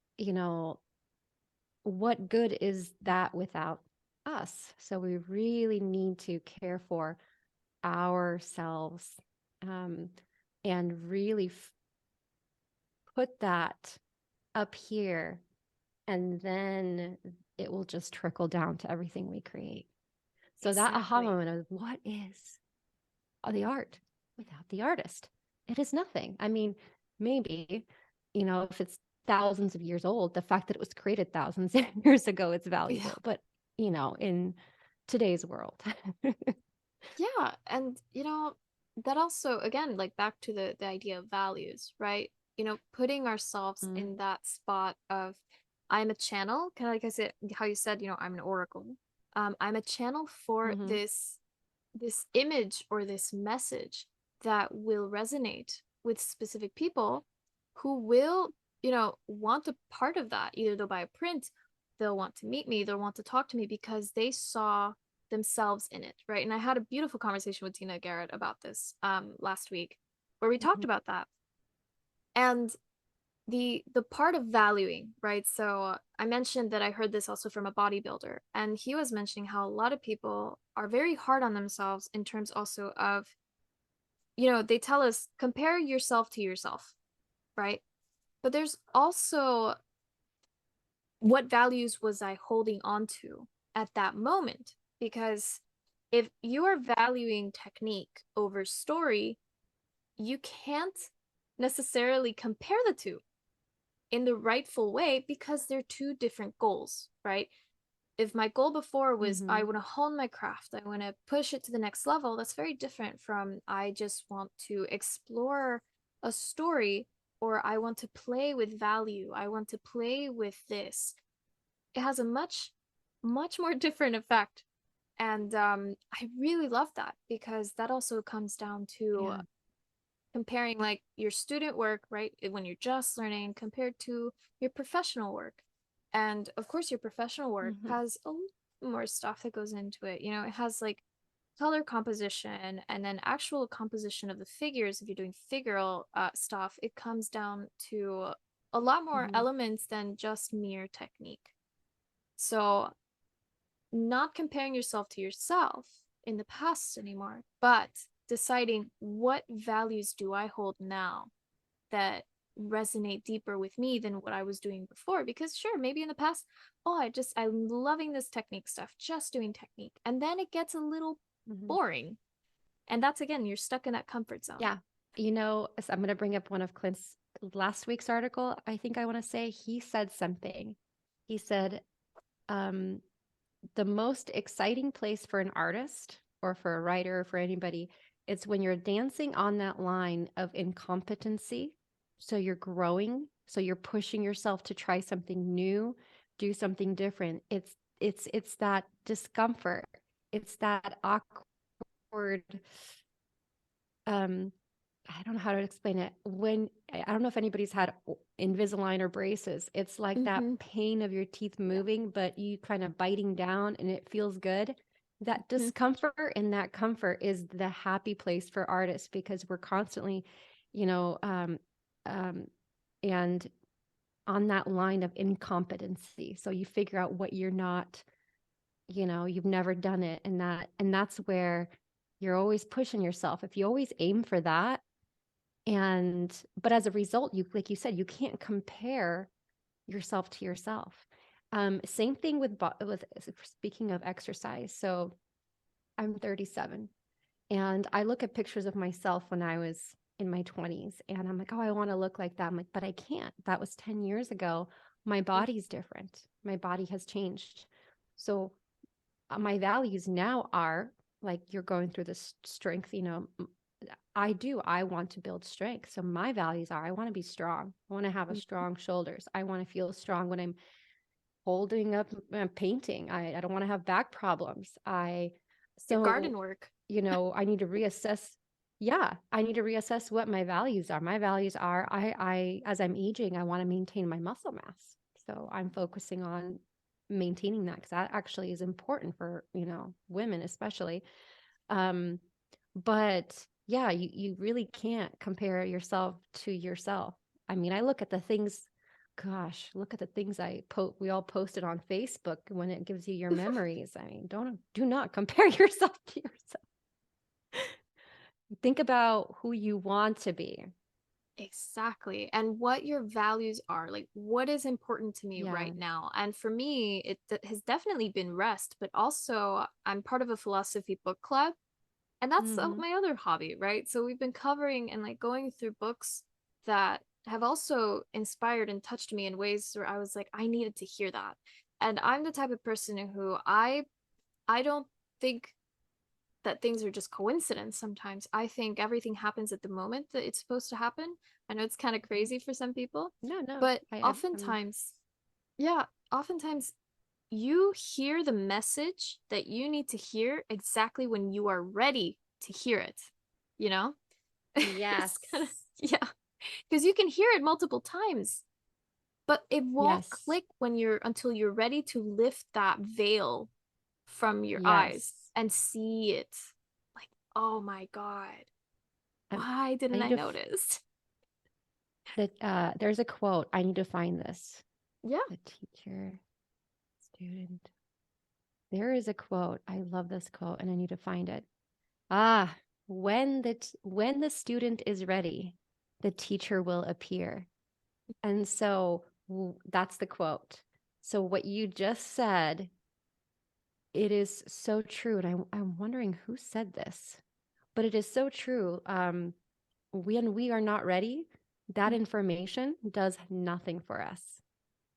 what good is that without us? So we really need to care for ourselves, um, and really put that up here, and then it will just trickle down to everything we create. So that aha Exactly. moment of what is the art without the artist? It is nothing. I mean, maybe, if it's thousands of years old, the fact that it was created thousands of years ago, it's Yeah. valuable. But, in today's world. Yeah, and that also again like back to the idea of values, right? Putting ourselves Mm-hmm. in that spot of I'm a channel, kind of like I said how you said, I'm an oracle. I'm a channel for Mm-hmm. this image or this message that will resonate with specific people who will, want a part of that. Either they'll buy a print, they'll want to meet me, they'll want to talk to me because they saw themselves in it, right? And I had a beautiful conversation with Tina Garrett about this last week where we talked about that. And the part of valuing, right? So I mentioned that I heard this also from a bodybuilder, and he was mentioning how a lot of people are very hard on themselves in terms also of, they tell us compare yourself to yourself, right? But there's also what values was I holding on to at that moment? Because if you are valuing technique over story, you can't necessarily compare the two in the rightful way because they're two different goals, right? If my goal before was Mm-hmm. I want to hone my craft, I want to push it to the next level, that's very different from I just want to explore a story, or I want to play with value, I want to play with this. It has a much more different effect. And I really love that because that also comes down to Yeah. comparing like your student work, right? When you're just learning compared to your professional work. And of course, your professional work Mm-hmm. has a lot more stuff that goes into it. It has like color composition and then actual composition of the figures. If you're doing figural stuff, it comes down to a lot more Mm-hmm. elements than just mere technique. So, not comparing yourself to yourself in the past anymore, but deciding what values do I hold now that resonate deeper with me than what I was doing before. Because sure, maybe in the past, oh, I'm loving this technique stuff, just doing technique. And then it gets a little Mm-hmm. boring. And that's again, you're stuck in that comfort zone. Yeah. I'm going to bring up one of Clint's last week's article. I think I want to say he said something. He said, um, the most exciting place for an artist or for a writer or for anybody, it's when you're dancing on that line of incompetency. So you're growing, so you're pushing yourself to try something new, do something different. It's that discomfort. it's that awkward, um, I don't know how to explain it. When I don't know if anybody's had Invisalign or braces. It's like that Mm-hmm. pain of your teeth Yeah. moving, but you kind of biting down and it feels good. That Mm-hmm. discomfort and that comfort is the happy place for artists because we're constantly, you know, um, and on that line of incompetency. So you figure out what you're not, you've never done it, and that's where you're always pushing yourself. If you always aim for that, and but as a result, you like you said, you can't compare yourself to yourself. Same thing with speaking of exercise. So I'm 37, and I look at pictures of myself when I was in my 20s, and I'm like, oh, I want to look like that. I'm like, but I can't. That was 10 years ago. My body's different. My body has changed. So my values now are like you're going through this strength, I want to build strength. So my values are I want to be strong. I want to have a strong shoulders. I want to feel strong when I'm holding up painting. I don't want to have back problems. Your So, garden work. I need to reassess. Yeah, I need to reassess what my values are. My values are as I'm aging, I want to maintain my muscle mass. So I'm focusing on maintaining that because that actually is important for, women especially. Um, but yeah, you really can't compare yourself to yourself. I mean, I look at the things, gosh, look at the things we all posted on Facebook when it gives you your memories. I mean, do not compare yourself to yourself. Think about who you want to be. Exactly. And what your values are. Like, what is important to me Yeah. right now? And for me, has definitely been rest, but also I'm part of a philosophy book club. And that's Mm-hmm. my other hobby, right? So we've been covering and like going through books that have also inspired and touched me in ways where I was like, I needed to hear that. And I'm the type of person who I don't think that things are just coincidence sometimes. I think everything happens at the moment that it's supposed to happen. I know it's kind of crazy for some people, No, no. but I'm yeah, oftentimes you hear the message that you need to hear exactly when you are ready to hear it, you know? yes. It's kind of, yeah, because you can hear it multiple times, but it won't Yes. click until you're ready to lift that veil from your eyes Yes. and see it. Like, oh my God, Um, why I didn't need I to notice? there's a quote. I need to find this. Yeah. The teacher, student. There is a quote. I love this quote and I need to find it. Ah, when the student is ready, the teacher will appear. And so that's the quote. So what you just said, it is so true. And I'm wondering who said this, but it is so true. When we are not ready, that information does nothing for us.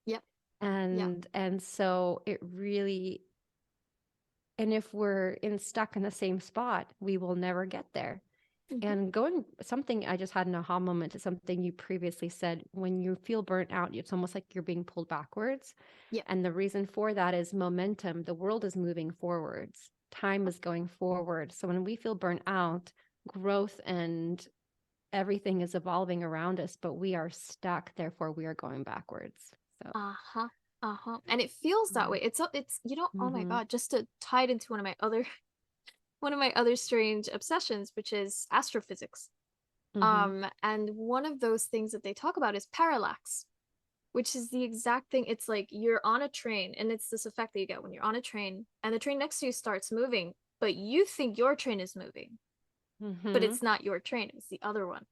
Yep. Yeah. And so it really, and if we're stuck in the same spot, we will never get there. Mm-hmm. And going something, I just had an aha moment to something you previously said. When you feel burnt out, it's almost like you're being pulled backwards. Yep. And the reason for that is momentum. The world is moving forwards, time is going forward. So when we feel burnt out, growth and everything is evolving around us, but we are stuck. Therefore, we are going backwards. So, Uh-huh. Uh-huh. And it feels that way. It's oh my mm-hmm. God, just to tie it into one of my other strange obsessions, which is astrophysics. Mm-hmm. And one of those things that they talk about is parallax, which is the exact thing. It's like you're on a train, and it's this effect that you get when you're on a train, and the train next to you starts moving, but you think your train is moving, but Mm-hmm. it's not your train, it's the other one.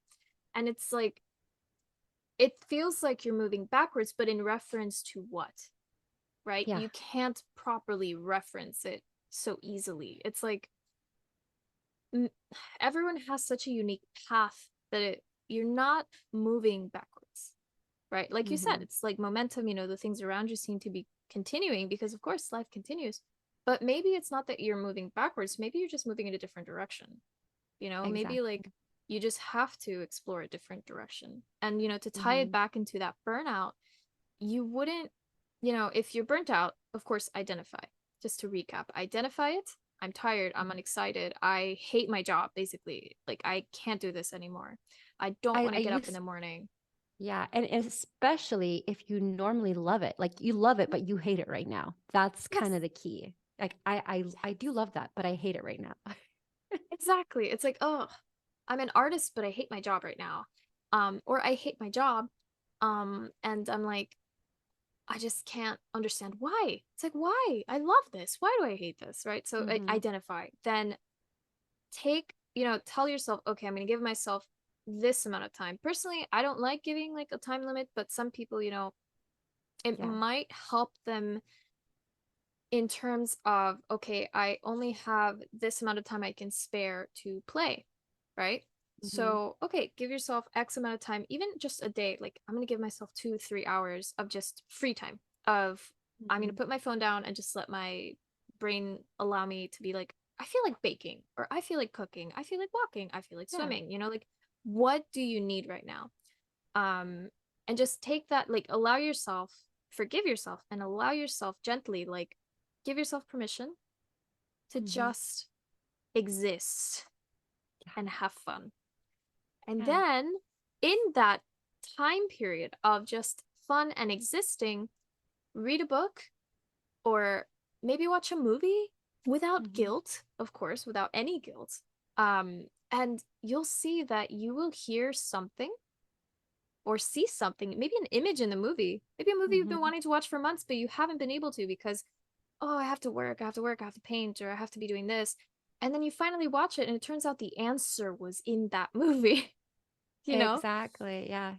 And it's like it feels like you're moving backwards, but in reference to what? Right? Yeah. You can't properly reference it so easily. It's like everyone has such a unique path that you're not moving backwards, right? Like you said, Mm-hmm. it's like momentum, the things around you seem to be continuing because, of course, life continues. But maybe it's not that you're moving backwards. Maybe you're just moving in a different direction. Maybe like Exactly. you just have to explore a different direction. And, to tie it Mm-hmm. back into that burnout, you wouldn't, if you're burnt out, of course, identify. Just to recap, identify it, I'm tired, I'm unexcited, I hate my job, basically. Like, I can't do this anymore. I don't want I to get up in used the morning. Yeah, and especially if you normally love it, like you love it, Mhm. but you hate it right now. That's Yes, kind of the key. Like I do love that, but I hate it right now. exactly. It's like, oh, I'm an artist, but I hate my job right now. Or I hate my job. And I'm like, I just can't understand why. It's like, why? I love this. Why do I hate this? Right. So Hmm. identify. Then tell yourself, okay, I'm going to give myself this amount of time. Personally, I don't like giving like a time limit, but some people, it Yeah. might help them in terms of, okay, I only have this amount of time I can spare to play, right? Hmm. So, okay, give yourself X amount of time, even just a day. Like, I'm going to give myself 2, 3 hours of just free time, of I'm going to Hmm. put my phone down and just let my brain allow me to be like, I feel like baking, or I feel like cooking, I feel like walking, I feel like Yeah. swimming, like, what do you need right now? And just take that, like, allow yourself, forgive yourself, and allow yourself gently, like, give yourself permission to Hmm. just exist Yeah. and have fun. And Yeah. then in that time period of just fun and existing, read a book, or maybe watch a movie without Hmm. guilt, of course, without any guilt. And you'll see that you will hear something or see something, maybe an image in the movie, maybe a movie you've been Hmm. wanting to watch for months, but you haven't been able to because, oh, I have to work, I have to work, I have to paint, or I have to be doing this. And then you finally watch it, and it turns out the answer was in that movie, you know? Exactly. Yeah.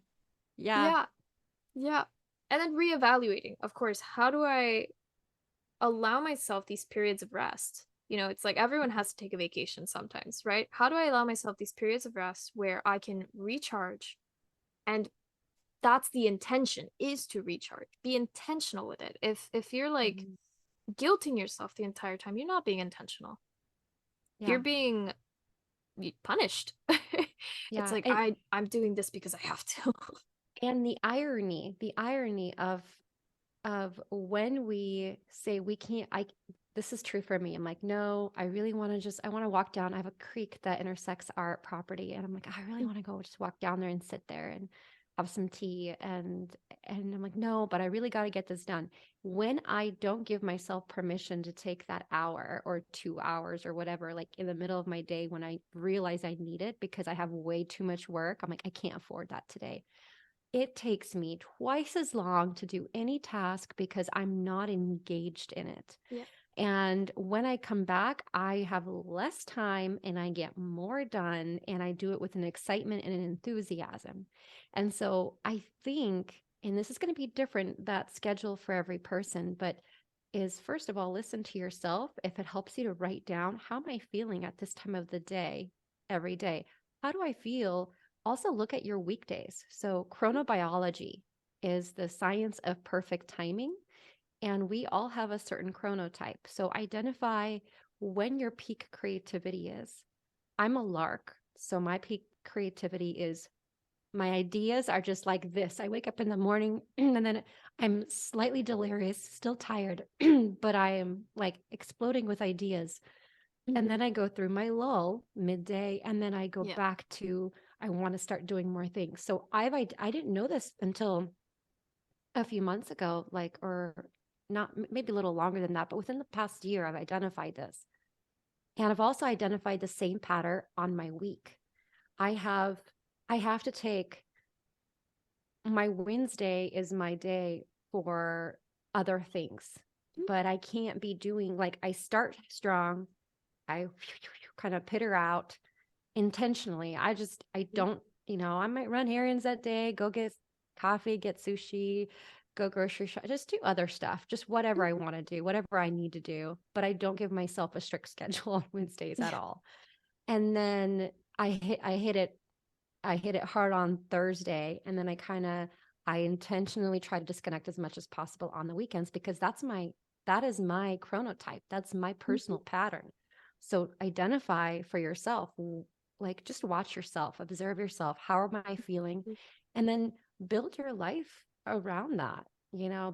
Yeah. Yeah, yeah. And then reevaluating, of course, how do I allow myself these periods of rest? It's like everyone has to take a vacation sometimes, right? How do I allow myself these periods of rest where I can recharge? And that's the intention, is to recharge. Be intentional with it. If you're like Hmm. guilting yourself the entire time, you're not being intentional. You're Yeah. being punished. It's Yeah. like I'm doing this because I have to. And the irony of when we say we can't, this is true for me. I'm like, no, I really want to I want to walk down. I have a creek that intersects our property. And I'm like, I really want to go just walk down there and sit there and have some tea. And I'm like, no, but I really got to get this done. When I don't give myself permission to take that hour or 2 hours or whatever, like in the middle of my day, when I realize I need it because I have way too much work, I'm like, I can't afford that today. It takes me twice as long to do any task because I'm not engaged in it. Yeah. And when I come back, I have less time and I get more done and I do it with an excitement and an enthusiasm. And so I think, and this is going to be different, that schedule for every person, but is first of all, listen to yourself. If it helps you to write down, how am I feeling at this time of the day, every day? How do I feel? Also, look at your weekdays. So, chronobiology is the science of perfect timing, and we all have a certain chronotype. So, identify when your peak creativity is. I'm a lark. So, my peak creativity is my ideas are just like this. I wake up in the morning and then I'm slightly delirious, still tired, but I am like exploding with ideas. And Mhm. then I go through my lull midday and then I go Yeah. back to I want to start doing more things. So I didn't know this until a few months ago, like or not maybe a little longer than that, but within the past year I've identified this. And I've also identified the same pattern on my week. I have I have to take my Wednesday is my day for other things, but I can't be doing like I start strong, I kind of pitter out intentionally. I Mhm. don't, I might run errands that day, go get coffee, get sushi, go grocery shop, just do other stuff, just whatever I Mhm. want to do, whatever I need to do. But I don't give myself a strict schedule on Wednesdays at Yeah. all. And then I hit it hard on Thursday. And then I intentionally try to disconnect as much as possible on the weekends because that is my chronotype. That's my Mhm. personal pattern. So identify for yourself, like just watch yourself, observe yourself. How am I feeling? And then build your life around that.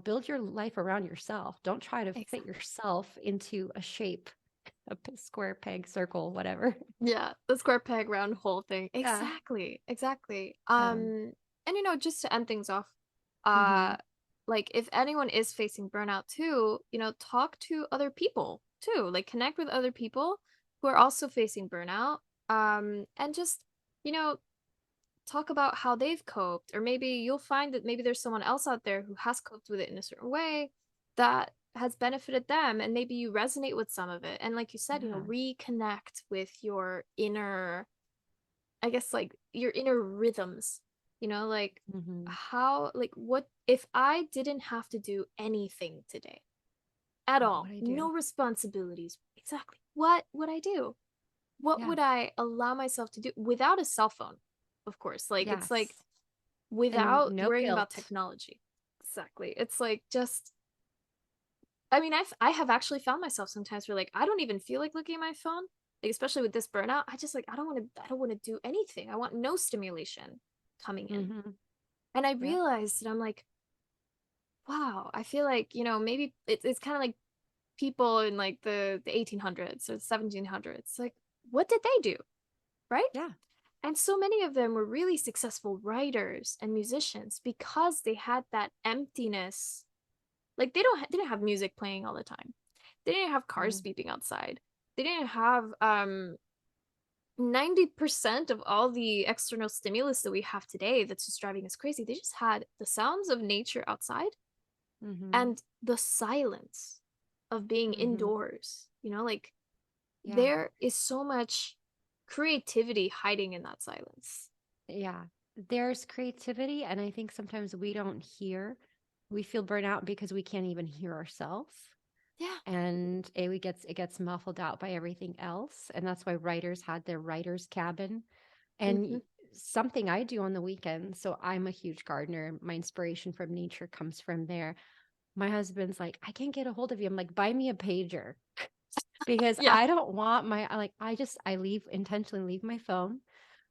Build your life around yourself. Don't try to fit Exactly. yourself into a shape. square peg circle, whatever. Yeah, the square peg round hole thing. Yeah. Exactly, exactly. Um, And just to end things off, mhm. like if anyone is facing burnout too, talk to other people too. Like connect with other people who are also facing burnout. And just, you know, talk about how they've coped, or maybe you'll find that maybe there's someone else out there who has coped with it in a certain way that has benefited them, and maybe you resonate with some of it, and like you said, Yeah. reconnect with your inner, I guess, like your inner rhythms, like Mhm. how, like, what if I didn't have to do anything today at What all, would I do? no responsibilities, exactly, what would I do? What Yeah. would I allow myself to do without a cell phone? Of course, like it's like Yes. And without no worrying about guilt. technology. Exactly. It's like just, I mean, I have actually found myself sometimes where like I don't even feel like looking at my phone. Like especially with this burnout, I just like I don't want to do anything. I want no stimulation coming in. Mhm. And I Yep. realized that I'm like, wow, I feel like, maybe it's kind of like people in like the 1800s or 1700s. Like, what did they do? Right? Yeah. And so many of them were really successful writers and musicians because they had that emptiness. Like they didn't have music playing all the time. They didn't have cars Mhm. beeping outside. They didn't have 90% of all the external stimulus that we have today that's just driving us crazy. They just had the sounds of nature outside Mhm. and the silence of being Mhm. indoors. Like Yeah. there is so much creativity hiding in that silence. Yeah. There's creativity, and I think sometimes we don't hear. We feel burnout because we can't even hear ourselves. Yeah. And it gets muffled out by everything else. And that's why writers had their writer's cabin. And Hmm. something I do on the weekend, so I'm a huge gardener. My inspiration from nature comes from there. My husband's like, I can't get a hold of you. I'm like, buy me a pager because Yeah. I don't want I leave intentionally leave my phone.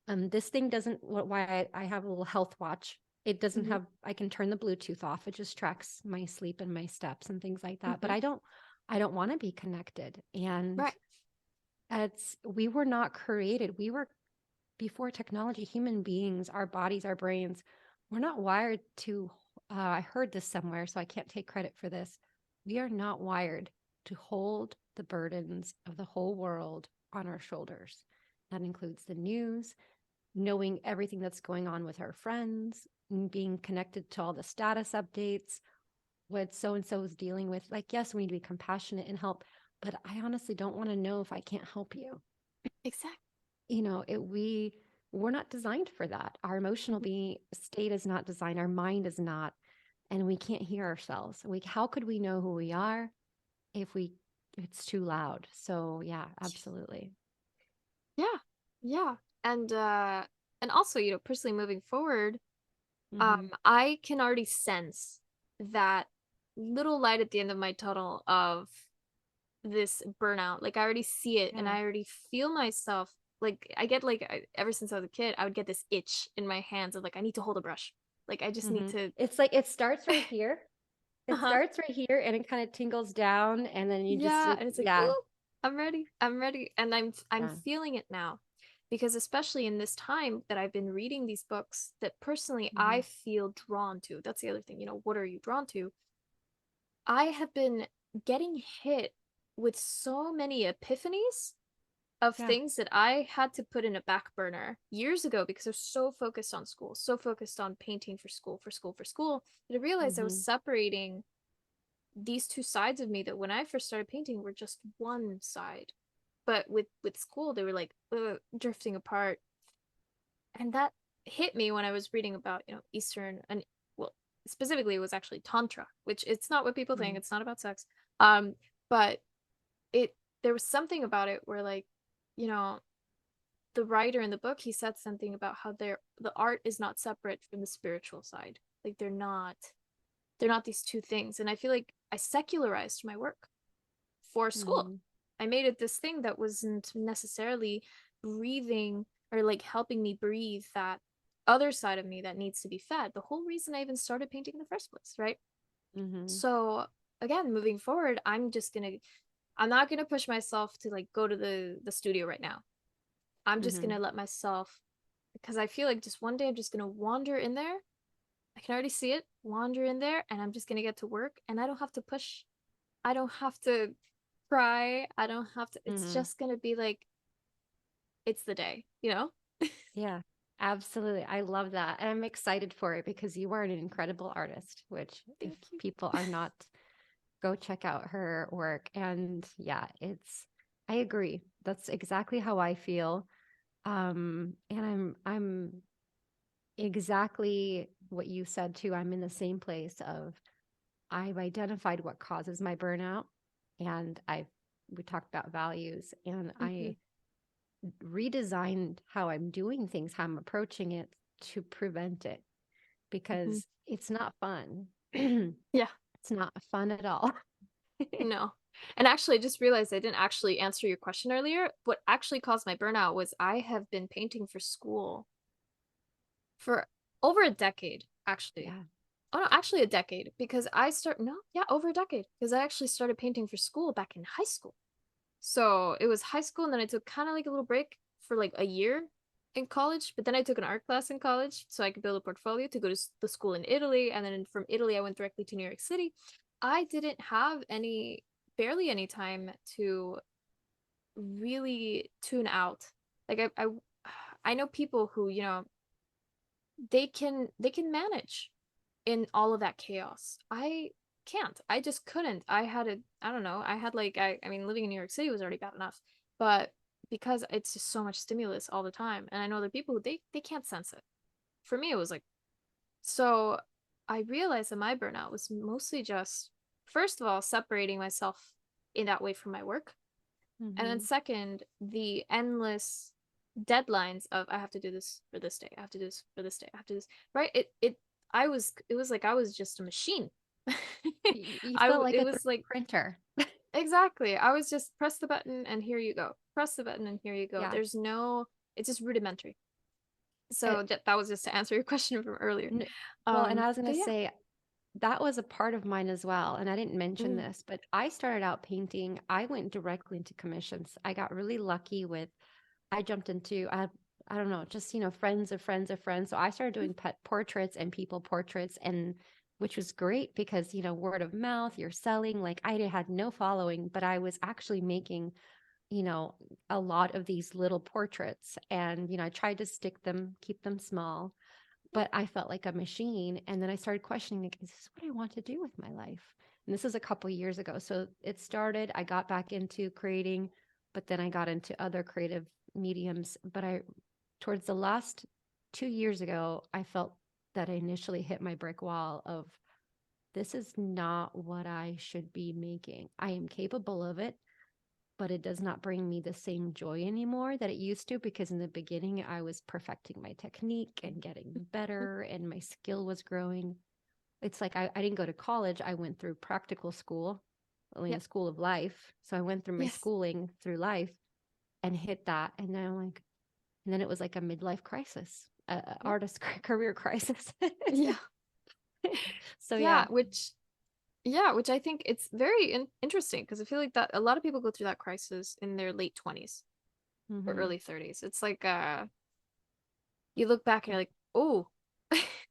This thing doesn't why I have a little health watch. It doesn't Hmm. have, I can turn the Bluetooth off. It just tracks my sleep and my steps and things like that. But Hmm. I don't want to be connected. And Right. we were not created. We were before technology, human beings, our bodies, our brains, we're not wired to. I heard this somewhere, so I can't take credit for this. We are not wired to hold the burdens of the whole world on our shoulders. That includes the news, knowing everything that's going on with our friends, and being connected to all the status updates, what so and so is dealing with. Like, yes, we need to be compassionate and help, but I honestly don't want to know if I can't help you. Exactly. We're not designed for that. Our emotional state is not designed. Our mind is not, and we can't hear ourselves. How could we know who we are if it's too loud? So yeah, absolutely. Yeah. Yeah. And also, personally moving forward, Mm-hmm. I can already sense that little light at the end of my tunnel of this burnout. Like I already see it and Yeah. I already feel myself, like I get like ever since I was a kid, I would get this itch in my hands of like I need to hold a brush. Like I just need Mm-hmm. to. It's like it starts right here. It Uh-huh. starts right here, and it kind of tingles down, and then Yeah, and it's like, yeah, "Ooh, I'm ready. I'm ready." And I'm yeah. feeling it now. Because especially in this time that I've been reading these books that personally Mm-hmm. I feel drawn to. That's the other thing, what are you drawn to? I have been getting hit with so many epiphanies of Yeah. things that I had to put in a back burner years ago because I was so focused on school, so focused on painting for school, for school, for school, that I realized I was Mm-hmm. separating these two sides of me that when I first started painting were just one side. But with school, they were like drifting apart. And that hit me when I was reading about, Eastern, and well, specifically it was actually Tantra, which it's not what people think, it's not about sex. Um, but it there was something about it where like, you know, the writer in the book, he said something about how the art is not separate from the spiritual side. Like they're not these two things. And I feel like I secularized my work for school. Mm-hmm. I made it this thing that wasn't necessarily breathing or like helping me breathe that other side of me that needs to be fed. The whole reason I even started painting in the first place, right? Mm-hmm. So again, moving forward, I'm just gonna I'm not going to push myself to like go to the studio right now. I'm just going Mm-hmm. to let myself, because I feel like just one day I'm just going to wander in there. I can already see it, wander in there, and I'm just going to get to work, and I don't have to push. I don't have to cry. I don't have to, it's Mm-hmm. just going to be like, it's the day, you know? Yeah, absolutely. I love that. And I'm excited for it because you are an incredible artist, which if Thank you. people are not, go check out her work. And yeah, I agree. That's exactly how I feel. And I'm exactly what you said too. I'm in the same place of I've identified what causes my burnout and we talked about values and Mm-hmm. I redesigned how I'm doing things, how I'm approaching it to prevent it Mm-hmm. because it's not fun. It's Yeah. not fun at all. No. And actually, I just realized I didn't actually answer your question earlier. What actually caused my burnout was I have been painting for school for over a decade, actually. Yeah. Oh no, actually a decade because over a decade because I actually started painting for school back in high school. So it was high school and then I took kind of like a little break for like a year in college, but then I took an art class in college so I could build a portfolio to go to the school in Italy, and then from Italy I went directly to New York City. I didn't have barely any time to really tune out. Like I know people who, they can manage in all of that chaos. I can't. I just couldn't. I don't know. I had like I mean living in New York City was already bad enough, but because it's just so much stimulus all the time, and I know other people who they can't sense it. For me it was like, so I realized that my burnout was mostly just, first of all, separating myself in that way from my work. And then Hmm. second, the endless deadlines of I have to do this for this day. I have to do this for this day. I have to do this. Right? It was like I was just a machine. You felt like It a was like, printer. exactly. I was just press the button and here you go. Press the button and here you go. Yeah. There's no, it's just rudimentary. It, So that was just to answer your question from earlier. n- well, and I was going But to yeah. say that was a part of mine as well. And I didn't mention Mm, this, but I started out painting. I went directly into commissions. I got really lucky with I jumped into I don't know, just friends of friends of friends. So I started mm, doing pet portraits and people portraits and which was great because word of mouth, you're selling. Like I had no following, but I was actually making, you know, a lot of these little portraits and I tried to stick them, keep them small, yeah. but I felt like a machine and then I started questioning like, is this what I want to do with my life? And this is a couple years ago. So it started, I got back into creating, but then I got into other creative mediums. But towards the last 2 years ago, I felt that I initially hit my brick wall of this is not what I should be making. I am capable of it, but it does not bring me the same joy anymore that it used to because in the beginning I was perfecting my technique and getting Mm, better and my skill was growing. It's like I didn't go to college, I went through practical school, only yep. the school of life. So I went through my Yes. schooling through life and hit that. And then I'm like, and then it was like a midlife crisis, a Yep. artist career crisis. Yeah. So Yeah. yeah. Which I think it's very interesting because I feel like that a lot of people go through that crisis in their late 20s or Hmm. early 30s. It's like you look back and you're like, "Oh,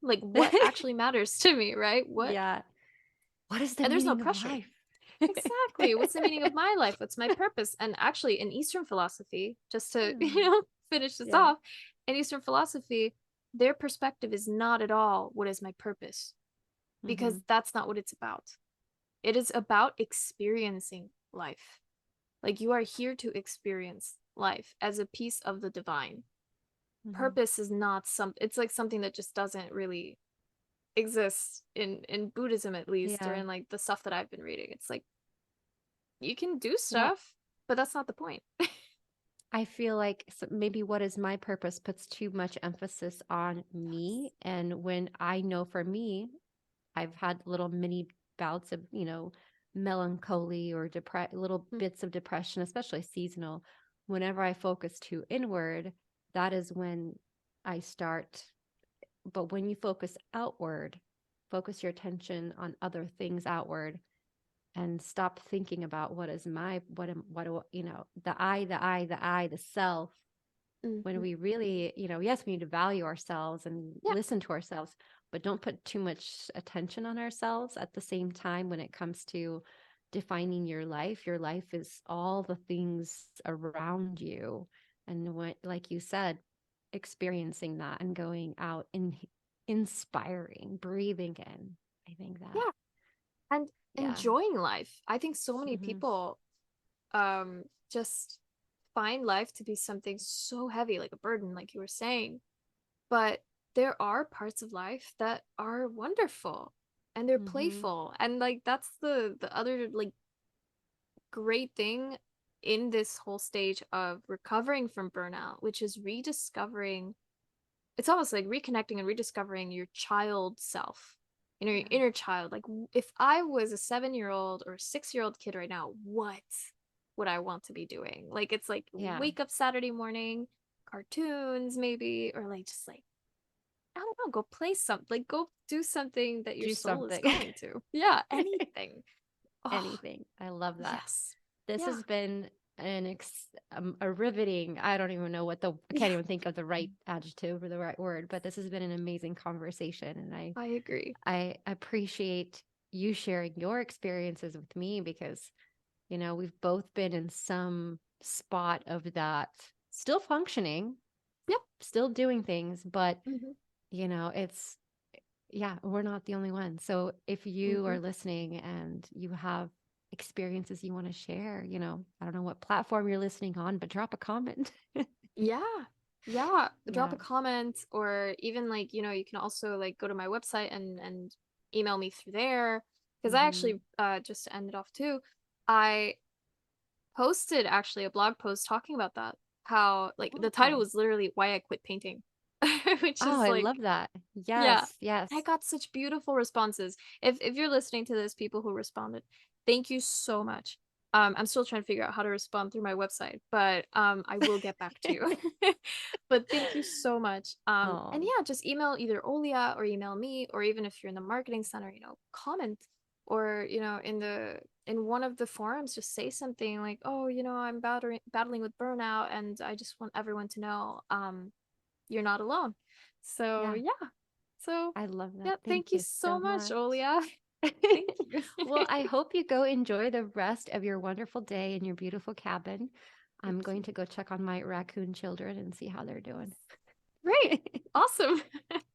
like what actually matters to me, right? What?" Yeah. What is the And there's no meaning of pressure. life? Exactly. What's the meaning of my life? What's my purpose? And actually in Eastern philosophy, just to, Hmm. finish this Yeah. off, in Eastern philosophy, their perspective is not at all what is my purpose, because Hmm. that's not what it's about. It is about experiencing life. Like you are here to experience life as a piece of the divine. Hmm. Purpose is not it's like something that just doesn't really exist in Buddhism, at least, or Yeah. in like the stuff that I've been reading. It's like you can do Well, stuff, but that's not the point. I feel like maybe what is my purpose puts too much emphasis on me. And when I know for me, I've had little mini bouts of, melancholy or little Mm, bits of depression, especially seasonal. Whenever I focus too inward, that is when I start. But when you focus outward, focus your attention on other things outward, and stop thinking about what is my, what do, the self, when Mhm. we really, yes, we need to value ourselves and Yeah. listen to ourselves, but don't put too much attention on ourselves at the same time when it comes to defining your life. Your life is all the things around you. And what, like you said, experiencing that and going out and inspiring, breathing in. I think that, Yeah. And yeah. enjoying life. I think so many Hmm. people just find life to be something so heavy, like a burden, like you were saying. But there are parts of life that are wonderful and they're Hmm. playful. And like that's the other like great thing in this whole stage of recovering from burnout, which is rediscovering, it's almost like reconnecting and rediscovering your child self, your Yeah. inner child. Like if I was a 7-year-old or 6-year-old kid right now, what would I want to be doing? Like it's like Yeah. wake up Saturday morning, cartoons maybe, or like just like I don't know, go play something, like go do something that your Do soul is something. going to. Yeah, anything. Oh, Anything. I love that. yes. This Yeah. has been a riveting, I don't even know I Yeah. can't even think of the right adjective or the right word, but this has been an amazing conversation. And I agree. I appreciate you sharing your experiences with me because, we've both been in some spot of that, still functioning, Yep. still doing things, but, Mm-hmm. it's, yeah, we're not the only ones. So if you Mm-hmm. are listening and you have experiences you want to share, I don't know what platform you're listening on, but drop a comment. Yeah. Yeah. Drop Yeah. a comment or even like, you can also like go to my website and email me through there. Because I Hmm. actually just to end it off too, I posted actually a blog post talking about that. How like the title Oh. was literally why I quit painting. Which Oh, is I like love that. yeah. Yes, yes. I got such beautiful responses. If you're listening to this, people who responded, thank you so much. I'm still trying to figure out how to respond through my website, but I will get back to you. But thank you so much. And Oh, yeah, just email either Olya or email me, or even if you're in the marketing center, comment or in one of the forums, just say something like, oh, I'm battling with burnout, and I just want everyone to know, you're not alone. So yeah. yeah. So I love that. yeah, Thank thank you you so so much, much. Olya. Thank you. Well, I hope you go enjoy the rest of your wonderful day in your beautiful cabin. Thank I'm going you. to go check on my raccoon children and see how they're doing. Great. Awesome.